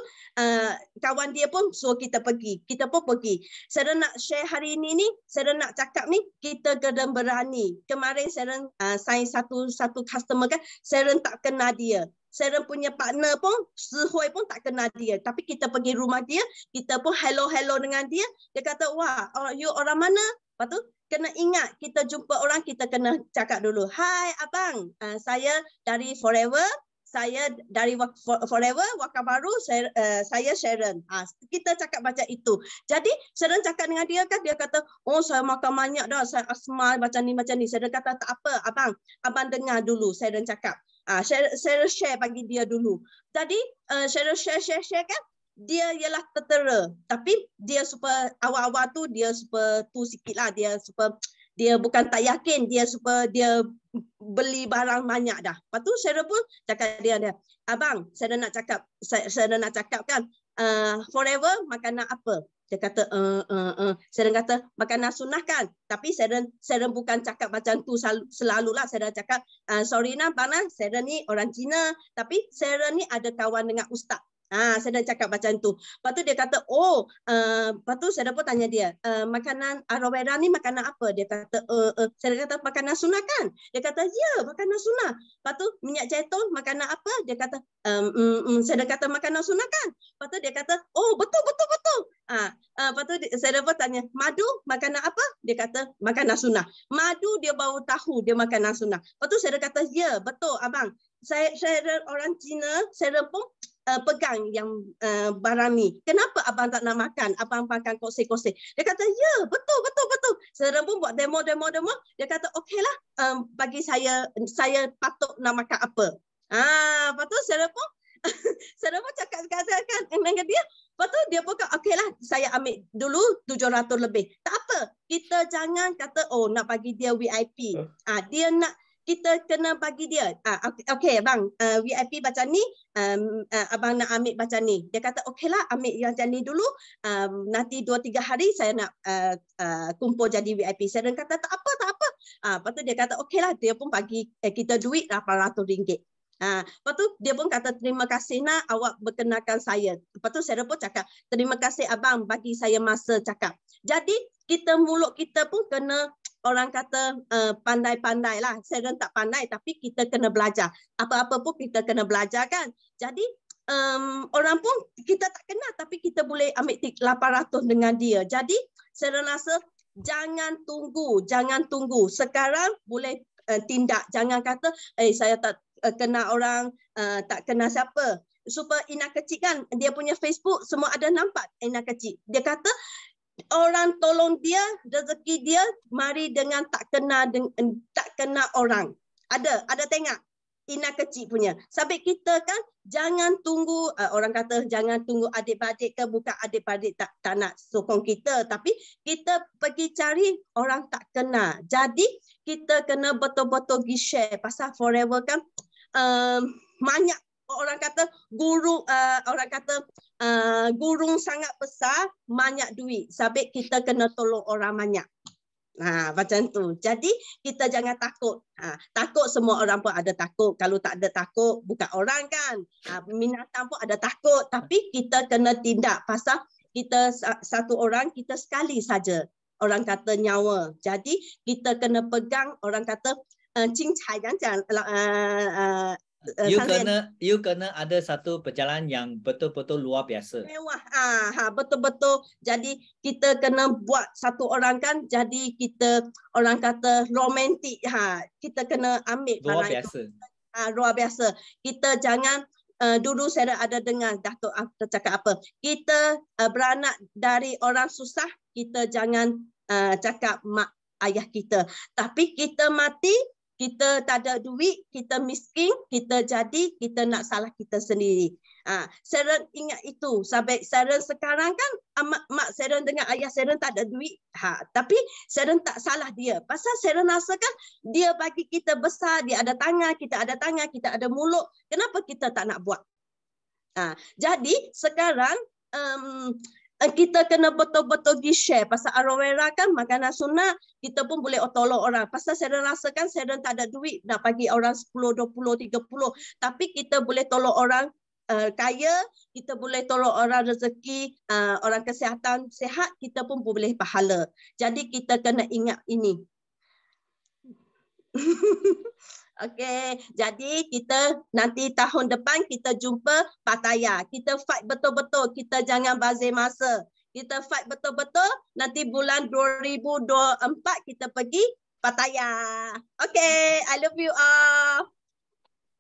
kawan dia pun suruh kita pergi, kita pun pergi. Sharon nak share hari ini ni, Sharon nak cakap ni, kita kena berani. Kemarin Sharon sign satu customer kan, Sharon tak kena dia. Sharon punya partner pun, Sihui pun tak kenal dia. Tapi kita pergi rumah dia, kita pun hello dengan dia. Dia kata, wah, you orang mana? Lepas tu, kena ingat, kita jumpa orang, kita kena cakap dulu. Hai abang, saya dari Forever. Saya dari Forever, Wakabaru, saya Sharon. Kita cakap macam itu. Jadi, Sharon cakap dengan dia kan, dia kata, oh saya makan banyak dah, saya asma macam ni. Sharon kata, tak apa abang dengar dulu, Sharon cakap. Sharon share bagi dia dulu. Jadi, Sharon share kan, dia ialah tertera. Tapi, dia super, awal-awal tu, dia super tu sikit lah. Dia bukan tak yakin, dia beli barang banyak dah. Lepas tu Sharon pun cakap dia, abang, saya nak cakap kan, Forever makanan apa? Dia kata, Sharon kata, makanan sunnah kan? Tapi Sharon bukan cakap macam tu selalulah. Sharon cakap, sorry nah, bang, Sharon ni orang Cina, tapi Sharon ni ada kawan dengan ustaz. Saya dah cakap macam tu. Lepas tu dia kata, lepas tu saya pun tanya dia, makanan aloe vera ni makanan apa? Dia kata, saya kata makanan sunnah kan? Dia kata, ya, makanan sunnah. Lepas tu minyak zaitun makanan apa? Dia kata, saya kata makanan sunnah kan? Lepas tu dia kata, oh betul. Lepas tu saya pun tanya, madu makanan apa? Dia kata makanan sunnah. Madu dia baru tahu dia makanan sunnah. Lepas tu saya kata, ya, betul abang. Saya orang Cina, saya pun pegang yang barang ni. Kenapa abang tak nak makan? Abang makan kosek-kosek. Dia kata, ya, betul. Saya pun buat demo. Dia kata, okeylah, bagi saya patut nak makan apa. Lepas tu saya pun cakap dengan dia. Lepas tu dia pun kata, okeylah, saya ambil dulu 700 lebih. Tak apa. Kita jangan kata, nak bagi dia VIP. Dia nak, kita kena bagi dia. Okey bang, VIP macam ni, abang nak ambil macam ni. Dia kata okeylah, ambil yang macam ni dulu. Nanti 2-3 hari saya nak kumpul jadi VIP. Saya kata tak apa. Lepas tu dia kata okeylah, dia pun bagi kita duit RM800. Lepas tu dia pun kata terima kasih nak awak berkenalkan saya. Lepas tu saya pun cakap terima kasih abang bagi saya masa cakap. Jadi mulut kita pun kena, orang kata pandai-pandai lah. Saya tak pandai, tapi kita kena belajar. Apa-apa pun kita kena belajar kan. Jadi orang pun kita tak kenal, tapi kita boleh ambil 800 dengan dia. Jadi saya rasa jangan tunggu. Sekarang boleh tindak. Jangan kata saya tak kenal orang, tak kenal siapa. Supaya Ina kecil kan, dia punya Facebook semua ada nampak Ina kecil. Dia kata orang tolong dia, rezeki dia mari dengan tak kena orang. Ada tengok Ina kecil punya. Sampai kita kan jangan tunggu, orang kata jangan tunggu adik-beradik ke, bukan adik-beradik tak nak sokong kita, tapi kita pergi cari orang tak kenal. Jadi kita kena betul-betul pergi share pasal Forever kan banyak orang kata gurung sangat besar, banyak duit. Sebab kita kena tolong orang banyak. Macam tu. Jadi kita jangan takut. Takut semua orang pun ada takut. Kalau tak ada takut, bukan orang kan. Binatang pun ada takut. Tapi kita kena tindak. Pasal kita satu orang, kita sekali saja. Orang kata nyawa. Jadi kita kena pegang, orang kata cincai jangan you kena ada satu perjalanan yang betul-betul luar biasa. Mewah. Betul-betul. Jadi kita kena buat satu orang kan, jadi kita orang kata romantik. Kita kena ambil Luar biasa. Luar biasa. Kita jangan dulu saya ada dengar Datuk cakap apa. Kita beranak dari orang susah, kita jangan cakap mak ayah kita. Tapi kita mati, kita tak ada duit, kita miskin, kita kita nak salah kita sendiri. Sharon ingat itu. Sampai Sharon sekarang kan, mak Sharon dengan ayah Sharon tak ada duit. Tapi Sharon tak salah dia. Pasal Sharon rasakan dia bagi kita besar, dia ada tangan, kita ada mulut. Kenapa kita tak nak buat? Jadi sekarang kita kena betul-betul di-share. Pasal aloe vera kan makanan sunat, kita pun boleh tolong orang. Pasal saya rasakan saya tak ada duit nak bagi orang 10, 20, 30. Tapi kita boleh tolong orang kaya, kita boleh tolong orang rezeki, orang kesihatan sihat, kita pun boleh pahala. Jadi kita kena ingat ini. Okey, jadi kita nanti tahun depan kita jumpa Pattaya. Kita fight betul-betul, kita jangan bazir masa. Kita fight betul-betul, nanti bulan 2024 kita pergi Pattaya. Okey, I love you all.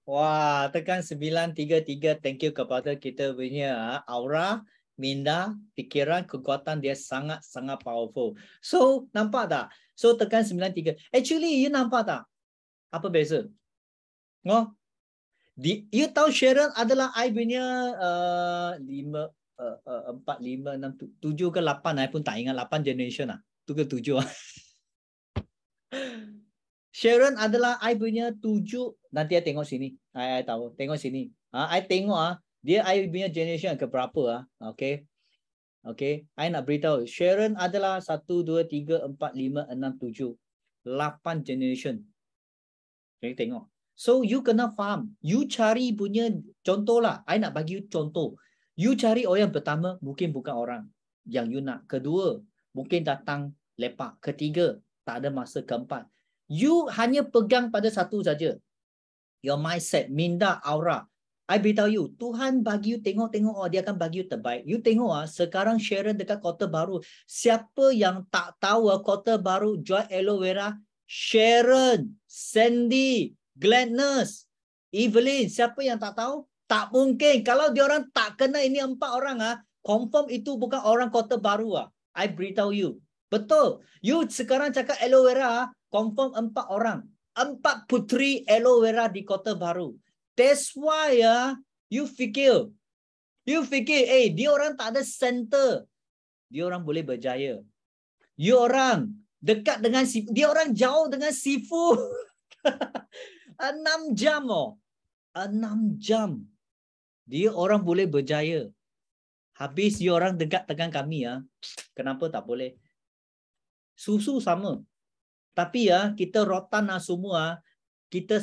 Wah, tekan 933. Thank you kepada kita punya Aura, minda, fikiran, kekuatan dia sangat-sangat powerful. So, nampak tak? So, tekan 93. Actually, you nampak tak? Apa beza? You tahu Sharon adalah I punya 4, 5, 6, 7 ke 8. I pun tak ingat 8 generation lah. 7 ke 7 lah. Sharon adalah I punya 7. Nanti I tengok sini. I tahu. Tengok sini. I tengok dia I punya generation ke berapa Okay. Okay. I nak beritahu. Sharon adalah 1, 2, 3, 4, 5, 6, 7. 8 generation. Okay, tengok. So you kena faham. You cari punya contoh lah. I nak bagi you contoh. You cari orang pertama mungkin bukan orang yang you nak. Kedua mungkin datang lepak. Ketiga tak ada masa. Keempat you hanya pegang pada satu saja. Your mindset, minda, aura. I beritahu you, Tuhan bagi you tengok-tengok dia akan bagi you terbaik. You tengok sekarang Sharon dekat Kota Baru. Siapa yang tak tahu Kota Baru jual aloe vera? Sharon, Sandy, Gladness, Evelyn. Siapa yang tak tahu? Tak mungkin. Kalau diorang tak kena ini 4 orang confirm itu bukan orang Kota Baru I beritahu you. Betul. You sekarang cakap aloe vera confirm 4 orang. 4 puteri aloe vera di Kota Baru. That's why you fikir dia orang tak ada center. Dia orang boleh berjaya. You orang dekat dengan dia orang jauh dengan Sifu. 6 jam 6 jam. Dia orang boleh berjaya. Habis dia orang dekat dengan kami kenapa tak boleh? Susu sama. Tapi kita rotan semua. Kita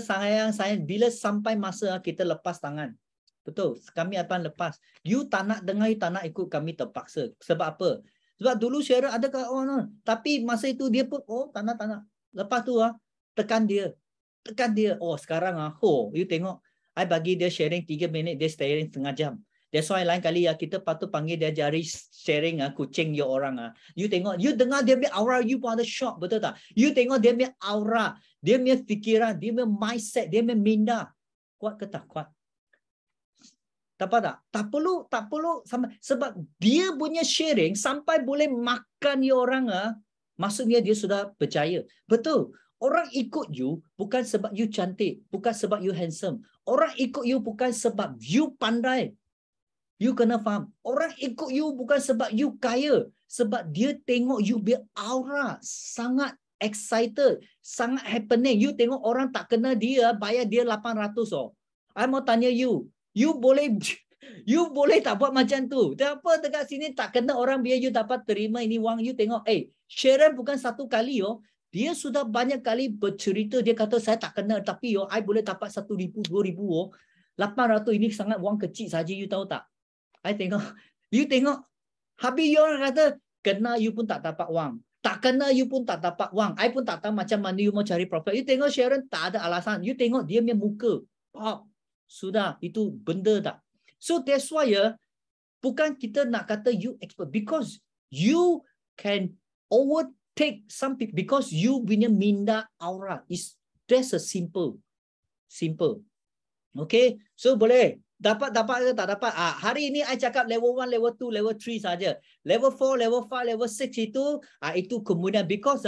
sayang bila sampai masa kita lepas tangan. Betul. Kami akan lepas. You tak nak dengar, you tak nak ikut kami terpaksa. Sebab apa? Sebab dulu Sharon ada tapi masa itu dia pun tak nak. Lepas tu tekan dia. Sekarang you tengok I bagi dia sharing 3 minit, dia sharing setengah jam. That's why lain kali kita patut panggil dia jari sharing kucing you orang You tengok, you dengar dia punya aura, you pun ada shock, betul tak? You tengok dia punya aura, dia punya fikiran, dia punya mindset, dia punya minda. Kuat ke tak kuat? Tak perlu sebab dia punya sharing sampai boleh makan you orang maksudnya dia sudah percaya. Betul. Orang ikut you bukan sebab you cantik, bukan sebab you handsome. Orang ikut you bukan sebab you pandai. You kena faham. Orang ikut you bukan sebab you kaya, sebab dia tengok you punya aura sangat excited, sangat happening. You tengok orang tak kena dia, bayar dia 800 I mau tanya you boleh tak buat macam tu? Kenapa dekat sini tak kena orang biar you dapat terima ini wang? You tengok, Sharon bukan satu kali dia sudah banyak kali bercerita. Dia kata saya tak kena, tapi I boleh dapat 1,000, 2,000 800 ini sangat wang kecil saja. You tahu tak? I tengok, you tengok, habis you orang kata kena you pun tak dapat wang. Tak kena you pun tak dapat wang. I pun tak tahu macam mana you mau cari profit. You tengok Sharon tak ada alasan. You tengok dia punya muka. Sudah, itu benda tak? So that's why bukan kita nak kata you expert, because you can overtake some people because you punya minda aura is that's a simple. Okay, so boleh dapat ke tak dapat? Hari ini I cakap level 1, level 2, level 3 saja. Level 4, level 5, level 6 itu kemudian because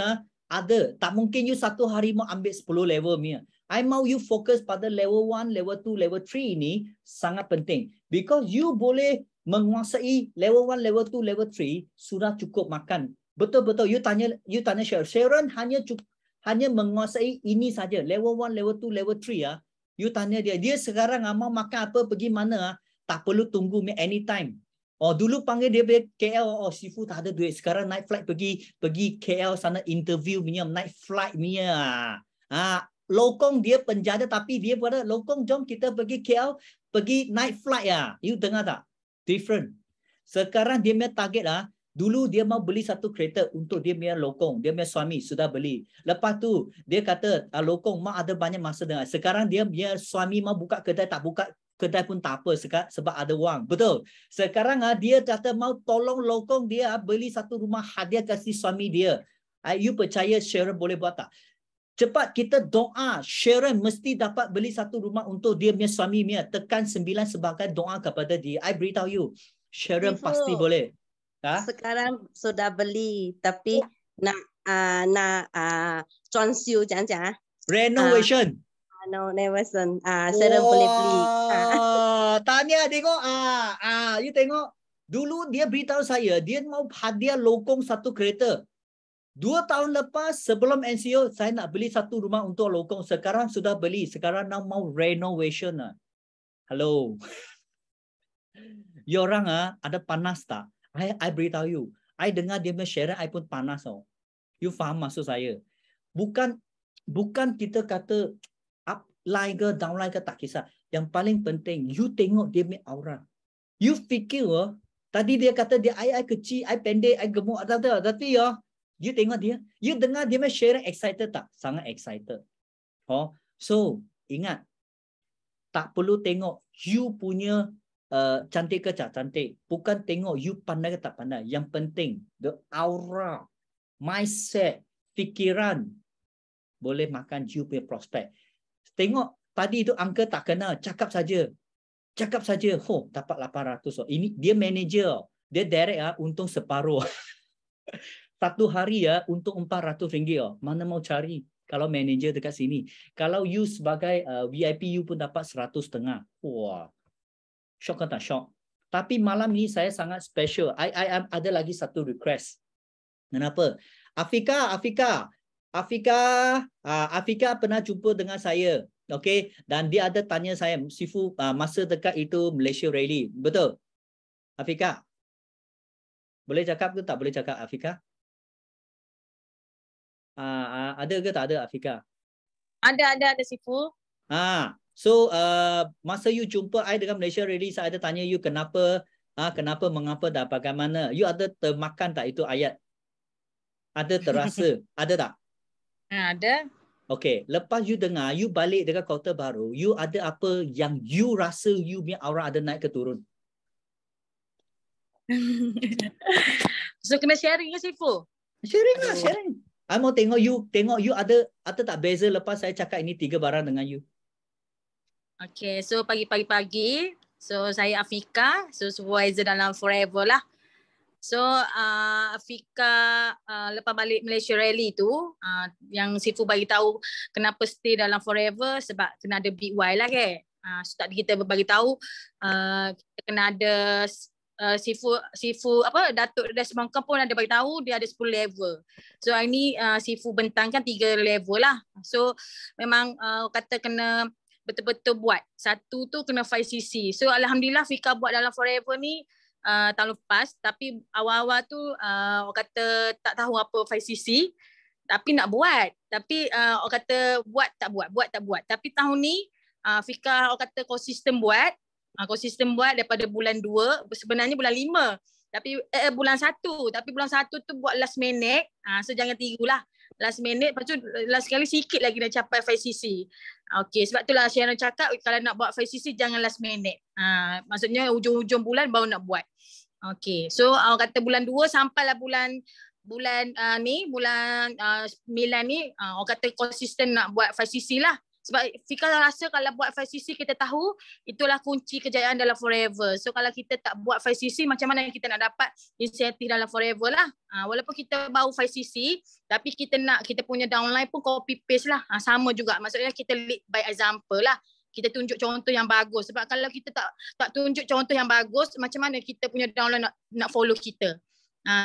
ada tak mungkin you satu hari mau ambil 10 level punya. I mau you fokus pada level 1, level 2, level 3 ini sangat penting. Because you boleh menguasai level 1, level 2, level 3 sudah cukup makan. Betul-betul you tanya Sharon hanya menguasai ini saja. Level 1, level 2, level 3 you tanya dia sekarang mau makan apa, pergi mana tak perlu tunggu anytime. Dulu panggil dia KL, Sifu tak ada duit. Sekarang naik flight pergi KL sana interview punya, naik flight punya. Lokong dia penjara tapi dia pada lokong jom kita pergi KL, pergi naik flight You dengar tak? Different. Sekarang dia punya target dulu dia mau beli satu kereta untuk dia punya lokong, dia punya suami sudah beli. Lepas tu dia kata lokong mau ada banyak masa dengan. Sekarang dia punya suami mau buka kedai, tak buka kedai pun tak apa sebab ada wang. Betul. Sekarang dia kata mau tolong lokong dia beli satu rumah hadiah kasih suami dia. You percaya Sharon boleh buat tak? Cepat kita doa Sharon mesti dapat beli satu rumah untuk dia punya suami punya. Tekan 9 sebagai doa kepada dia. I beritahu you Sharon Sifu, pasti boleh. Sekarang sudah beli tapi nak Chuan Xiu讲 renovation. renovation. Sharon boleh beli. Tanya tengok you tengok dulu dia beritahu saya dia mau hadiah lokong satu kereta. 2 tahun lepas sebelum NCO saya nak beli satu rumah untuk lokong. Sekarang sudah beli. Sekarang nak mau renovation. Hello. You orang ada panas tak? I beritahu you. I dengar dia share, I pun panas. You faham maksud saya? Bukan kita kata up line ke down line ke tak kisah. Yang paling penting you tengok dia punya aura. You fikir tadi dia kata dia I kecil, I pendek, I gemuk tapi you tengok dia, you dengar dia share excited tak? Sangat excited. So ingat tak perlu tengok you punya cantik ke tak cantik. Bukan tengok you pandai ke tak pandai. Yang penting the aura, mindset, fikiran boleh makan you punya prospek. Tengok tadi itu angka tak kena, cakap saja. Dapat 800. Ini dia manager. Dia direct untung separuh. Satu hari untung RM400. Mana mau cari kalau manager dekat sini. Kalau you sebagai VIP you pun dapat 100.5. Wah. Shock tak shock? Tapi malam ni saya sangat special. I ada lagi satu request. Kenapa? Afika pernah jumpa dengan saya. Okay, dan dia ada tanya saya, Sifu masa dekat itu Malaysia Rally. Betul? Afika? Boleh cakap ke tak boleh cakap Afika? Ada ke tak ada Afika? Ada Sifu. So masa you jumpa I dengan Malaysia Rally, saya ada tanya you kenapa, mengapa dan bagaimana. You ada termakan tak itu ayat? Ada terasa? Ada tak? Ada. Okay, lepas you dengar, you balik dengan Kota Baru, you ada apa yang you rasa you punya aura ada naik ke turun? So kena sharing ke Sifu? Sharing lah, sharing. I mau tengok you ada tak beza lepas saya cakap ini 3 barang dengan you. Okay, so pagi-pagi, so saya Afika, so supervisor dalam Forever lah. So Afika lepas balik Malaysia Rally tu, yang Sifu bagi tahu kenapa stay dalam Forever sebab kena ada Big Y lah ke. So tadi kita bagi tahu kita kena ada Sifu apa Datuk Desmond pun ada bagi tahu dia ada 10 level. So ini Sifu bentangkan 3 level lah. So memang kata kena betul-betul buat. Satu tu kena 5cc. So alhamdulillah Fika buat dalam Forever ni tahun lepas, tapi awal-awal tu orang kata tak tahu apa 5cc, tapi nak buat. Tapi orang kata buat tak buat. Tapi tahun ni Fika orang kata konsisten buat. Konsisten buat daripada bulan 2, sebenarnya bulan 5. Tapi bulan 1, tapi bulan 1 tu buat last minute. So jangan tirulah. Last minute, lepas tu last sekali sikit lagi dah capai 5cc. Okey, sebab itulah Sharon cakap kalau nak buat 5cc jangan last minute. Maksudnya hujung-hujung bulan baru nak buat. Okey, so orang kata bulan 2 sampailah bulan 9 ni orang kata konsisten nak buat 5cc lah. Sebab Fika rasa kalau buat 5cc kita tahu itulah kunci kejayaan dalam Forever. So kalau kita tak buat 5cc macam mana kita nak dapat insentif dalam Forever lah. Walaupun kita baru 5cc tapi kita punya downline pun copy paste lah. Sama juga. Maksudnya kita lead by example lah. Kita tunjuk contoh yang bagus. Sebab kalau kita tak tunjuk contoh yang bagus, macam mana kita punya downline nak follow kita.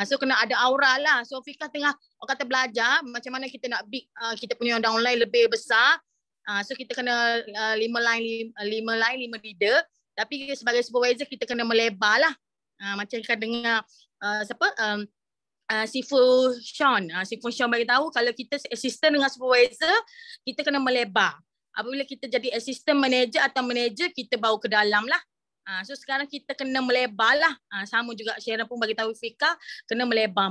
So kena ada aura lah. So Fika tengah orang kata belajar macam mana kita nak big kita punya downline lebih besar. So kita kena 5 line 5 leader, tapi sebagai supervisor kita kena melebar lah. Macam kita dengar Sifu Sean bagi tahu kalau kita assistant dengan supervisor kita kena melebar. Apabila kita jadi assistant manager atau manager kita bawa ke dalam lah. So sekarang kita kena melebar lah. Sama juga Sharon pun bagi tahu Fika kena melebar.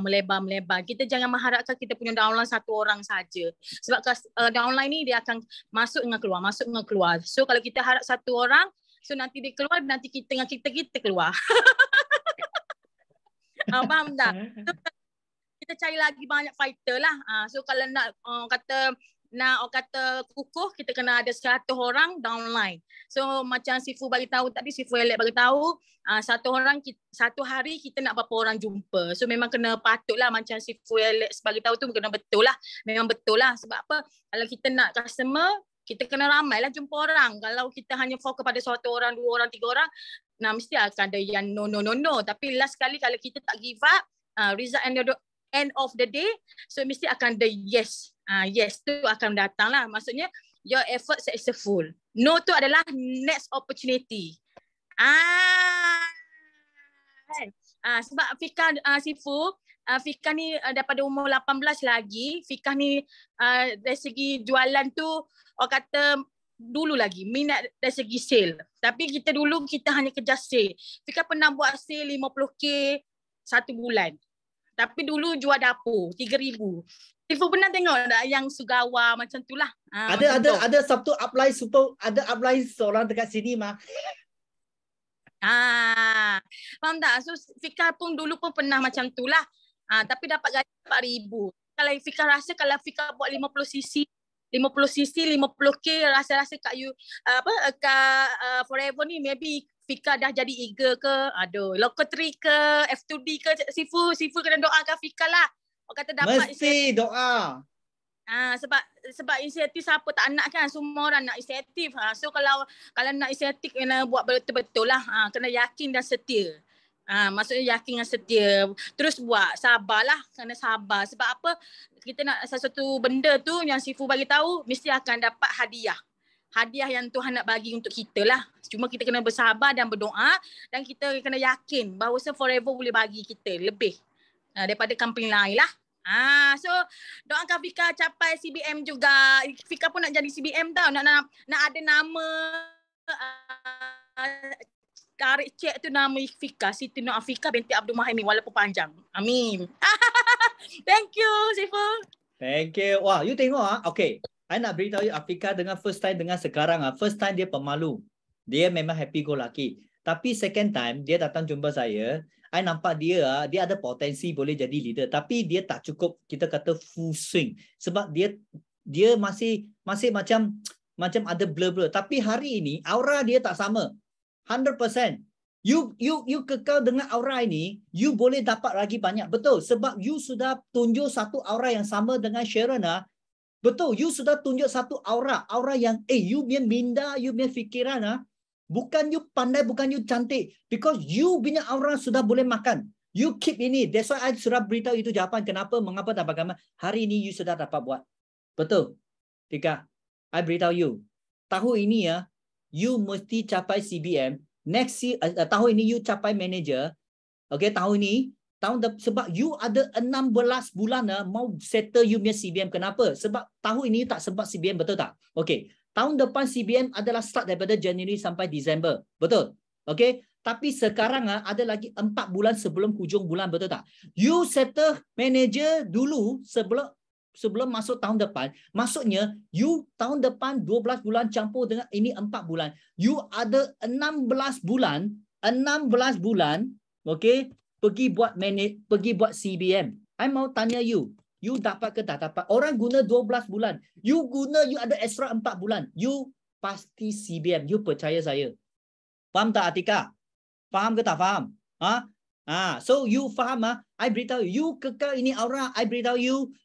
Kita jangan mengharapkan kita punya downline satu orang saja. Sebab downline ni dia akan masuk dengan keluar. So kalau kita harap satu orang, so nanti dia keluar, nanti kita dengan kita keluar. Faham tak? So, kita cari lagi banyak fighter lah. So kalau nak orang kata kukuh, kita kena ada 100 orang downline. So macam Sifu bagi tahu tadi, Sifu Elek bagi tahu, satu hari kita nak berapa orang jumpa. So memang kena patut lah macam Sifu Elek bagi tahu tu kena betul lah. Memang betul lah. Sebab apa? Kalau kita nak customer, kita kena ramai lah jumpa orang. Kalau kita hanya fokus pada 1 orang, 2 orang, 3 orang, mesti akan ada yang no. Tapi last kali kalau kita tak give up, result end of the day, so mesti akan ada yes. Yes tu akan datang lah. Maksudnya your effort successful. No tu adalah next opportunity. Sebab Fika Sifu, Fika ni daripada umur 18 lagi, Fika ni dari segi jualan tu orang kata dulu lagi minat dari segi sale. Tapi kita hanya kejar sale. Fika pernah buat sale 50k 1 bulan. Tapi dulu jual dapur 3,000. Sifu pernah tengok tak yang Sugawa macam tu lah. Ada Sabtu upline seorang dekat sini mah. Faham tak? So Fika pun dulu pun pernah macam tu lah. Tapi dapat gaji 4,000. Kalau Fika rasa kalau Fika buat 50cc 50k rasa kat Forever ni maybe Fika dah jadi eager ke, lottery ke, F2D ke, Sifu kena doakan Fika lah. Orang kata dapat mesti doa. Sebab inisiatif siapa tak nak kan, semua orang nak inisiatif. So kalau nak inisiatif kena buat betul-betul lah. Kena yakin dan setia. Maksudnya yakin dan setia. Terus buat, sabarlah, kena sabar. Sebab apa? Kita nak sesuatu benda tu yang Sifu bagi tahu mesti akan dapat hadiah. Hadiah yang Tuhan nak bagi untuk kita lah. Cuma kita kena bersabar dan berdoa dan kita kena yakin bahawa Forever boleh bagi kita lebih daripada company lain lah. So doakan Fika capai CBM juga. Fika pun nak jadi CBM tau. Nak ada nama tarik cek tu nama Fika, Siti Nur Afika binti Abdul Muhammad walaupun panjang. Amin. Thank you Sifu. Thank you. Wah, you tengok okay. I nak beritahu you Afika dengan first time dengan sekarang first time dia pemalu. Dia memang happy go lucky. Tapi second time dia datang jumpa saya, I nampak dia ada potensi boleh jadi leader, tapi dia tak cukup kita kata full swing sebab dia masih macam ada blur. Tapi hari ini aura dia tak sama. 100%. You kekal dengan aura ini, you boleh dapat lagi banyak. Betul, sebab you sudah tunjuk satu aura yang sama dengan Sharon. Betul, you sudah tunjuk satu aura yang you punya minda, you punya fikiran bukan you pandai, bukan you cantik, because you punya aura sudah boleh makan. You keep ini. That's why I sudah beritahu itu jawapan kenapa, mengapa tak bagaimana. Hari ini you sudah dapat buat. Betul. Tika, I beritahu you. tahun ini ya, you mesti capai CBM. Next year, tahun ini you capai manager. Okay, tahun ini, sebab you ada 16 bulan mau settle you punya CBM. Kenapa? Sebab tahun ini tak sempat CBM, betul tak? Okay, tahun depan CBM adalah start daripada Januari sampai Disember. Betul? Okay, tapi sekarang ada lagi 4 bulan sebelum hujung bulan, betul tak? You settle manager dulu sebelum masuk tahun depan. Maksudnya, you tahun depan 12 bulan campur dengan ini 4 bulan. You ada 16 bulan, okay, pergi buat CBM. I mau tanya you dapat ke tak dapat? Orang guna 12 bulan. You ada extra 4 bulan. You pasti CBM. You percaya saya. Faham tak Atika? Faham ke tak faham? So you faham I beritahu you kekal ini Aura. I beritahu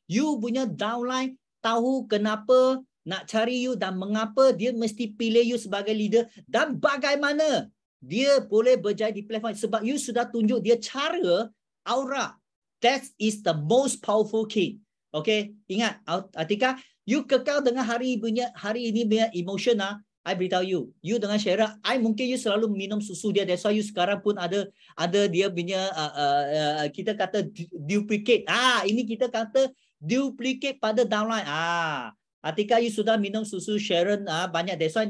you punya downline tahu kenapa nak cari you dan mengapa dia mesti pilih you sebagai leader dan bagaimana dia boleh berjaya di platform sebab you sudah tunjuk dia cara Aura. That is the most powerful key. Okay, ingat Atika, you kekal dengan hari ini punya emotion I beritahu you dengan Syara, mungkin you selalu minum susu dia. That's why you sekarang pun ada dia punya kita kata duplicate. Ini kita kata duplicate pada downline. Atika, you sudah minum susu Sharon banyak. That's why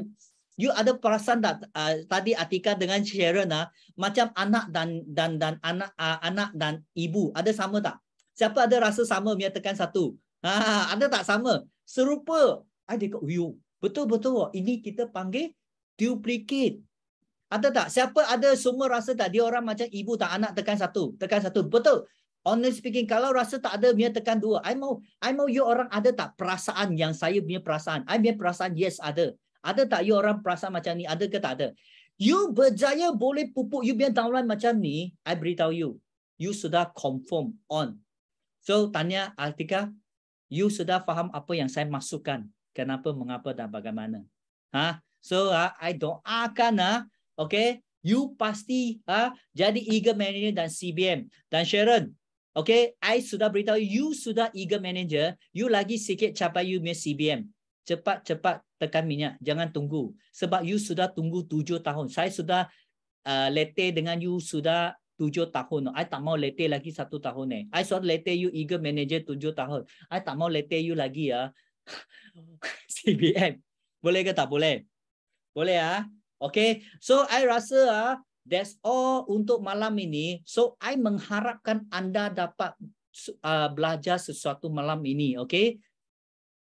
you ada perasan tak tadi Atika dengan Sharon macam anak dan anak dan ibu ada sama tak? Siapa ada rasa sama punya tekan satu? Ada tak sama? Serupa. You betul-betul ini kita panggil duplicate. Ada tak? Siapa ada semua rasa tak dia orang macam ibu tak anak tekan satu? Betul. Honest speaking, kalau rasa tak ada punya tekan dua. I mau you orang ada tak perasaan yang saya punya perasaan? I punya perasaan yes ada. Ada tak you orang perasaan macam ni? Ada ke tak ada? You berjaya boleh pupuk you punya downline macam ni, I beritahu you sudah confirm on. So tanya Atika, you sudah faham apa yang saya masukkan? Kenapa, mengapa dan bagaimana? So I doakan okay, you pasti jadi eager manager dan CBM. Dan Sharon, okay, I sudah beritahu you sudah eager manager, you lagi sikit capai you punya CBM. Cepat tekan minyak, jangan tunggu. Sebab you sudah tunggu 7 tahun. Saya sudah letih dengan you sudah 7 tahun. I tak mau letih lagi 1 tahun I sudah letih you eager manager 7 tahun. I tak mau letih you lagi CBM. Boleh ke tak boleh? Boleh Okay. So I rasa that's all untuk malam ini. So I mengharapkan anda dapat belajar sesuatu malam ini. Okay.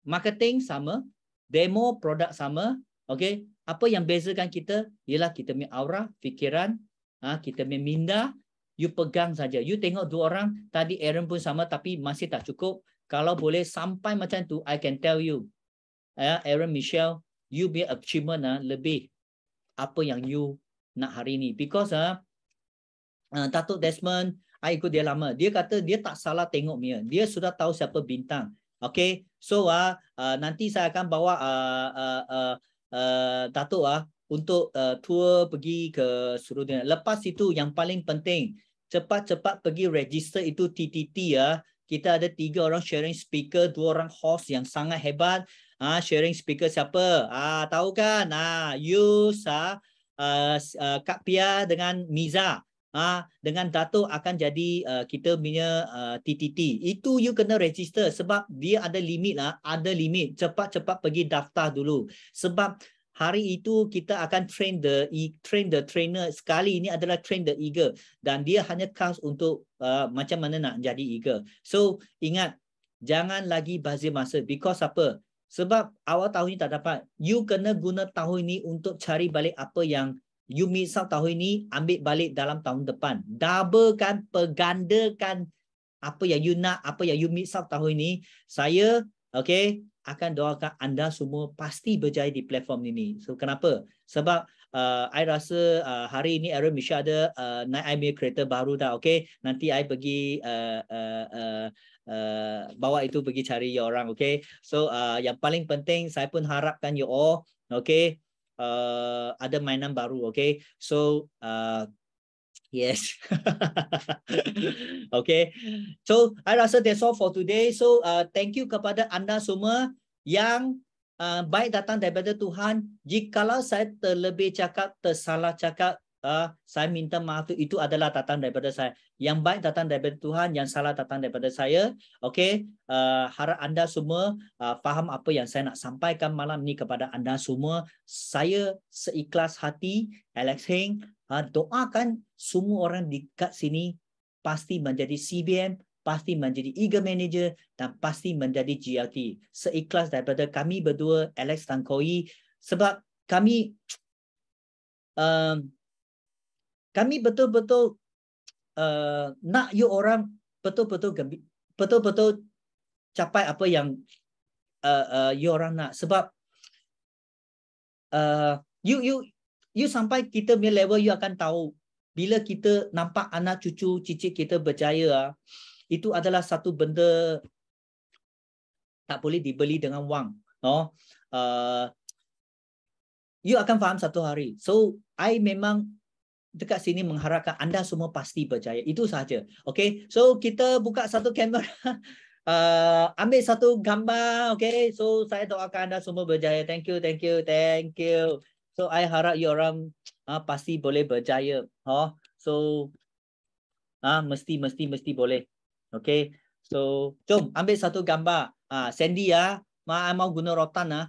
Marketing sama, demo produk sama, okay. Apa yang bezakan kita ialah kita punya aura, fikiran, kita punya minda, you pegang saja. You tengok dua orang, tadi Aaron pun sama tapi masih tak cukup. Kalau boleh sampai macam tu, I can tell you, Aaron, Michelle, you punya achievement lebih apa yang you nak hari ini. Because Datuk Desmond, I ikut dia lama. Dia kata dia tak salah tengok dia. Dia sudah tahu siapa bintang. Okay, so nanti saya akan bawa Datuk untuk tour pergi ke seluruh dunia. Lepas itu yang paling penting, cepat-cepat pergi register itu TTT Kita ada 3 orang sharing speaker, 2 orang host yang sangat hebat. Sharing speaker siapa? Tahu kan? Yus, Kak Pia dengan Miza. Dengan Datuk akan jadi kita punya TTT. Itu you kena register sebab dia ada limit ada limit. Cepat-cepat pergi daftar dulu. Sebab hari itu kita akan train the trainer. Sekali ini adalah train the eager dan dia hanya khas untuk macam mana nak jadi eager. So ingat, jangan lagi bazir masa. Because apa? Sebab awal tahun ini tak dapat. You kena guna tahun ini untuk cari balik apa yang you miss out tahun ini, ambil balik dalam tahun depan. Doublekan, pergandakan apa yang you nak, apa yang you miss out tahun ini. Saya, okay, akan doakan anda semua pasti berjaya di platform ini. So, kenapa? Sebab I rasa hari ini Aaron Misha ada naik IMA kereta baru dah, okay? Nanti I pergi bawa itu pergi cari you orang, okay? So, yang paling penting, saya pun harapkan you all, okay? Ada mainan baru, okay? So yes. Okay, so I rasa that's all for today. So thank you kepada anda semua yang baik datang daripada Tuhan. Jikalau saya terlebih cakap, tersalah cakap, saya minta maaf, itu adalah datang daripada saya. Yang baik datang daripada Tuhan, yang salah datang daripada saya. Okey, harap anda semua faham apa yang saya nak sampaikan malam ni kepada anda semua. Saya seikhlas hati, Alex Heng, doakan semua orang di kat sini pasti menjadi CBM, pasti menjadi Eagle Manager dan pasti menjadi GLT. Seikhlas daripada kami berdua, Alex dan Koi, sebab kami kami betul-betul nak you orang betul-betul capai apa yang you orang nak, sebab you sampai kita punya level, you akan tahu bila kita nampak anak cucu cicit kita berjaya, itu adalah satu benda tak boleh dibeli dengan wang. No? You akan faham satu hari. So, I memang dekat sini mengharapkan anda semua pasti berjaya. Itu sahaja. Okay, so kita buka satu kamera. Ambil satu gambar. Okay, so saya doakan anda semua berjaya. Thank you. So, I harap you orang pasti boleh berjaya. So, mesti boleh. Okay, so jom ambil satu gambar. Sandy mau guna rotan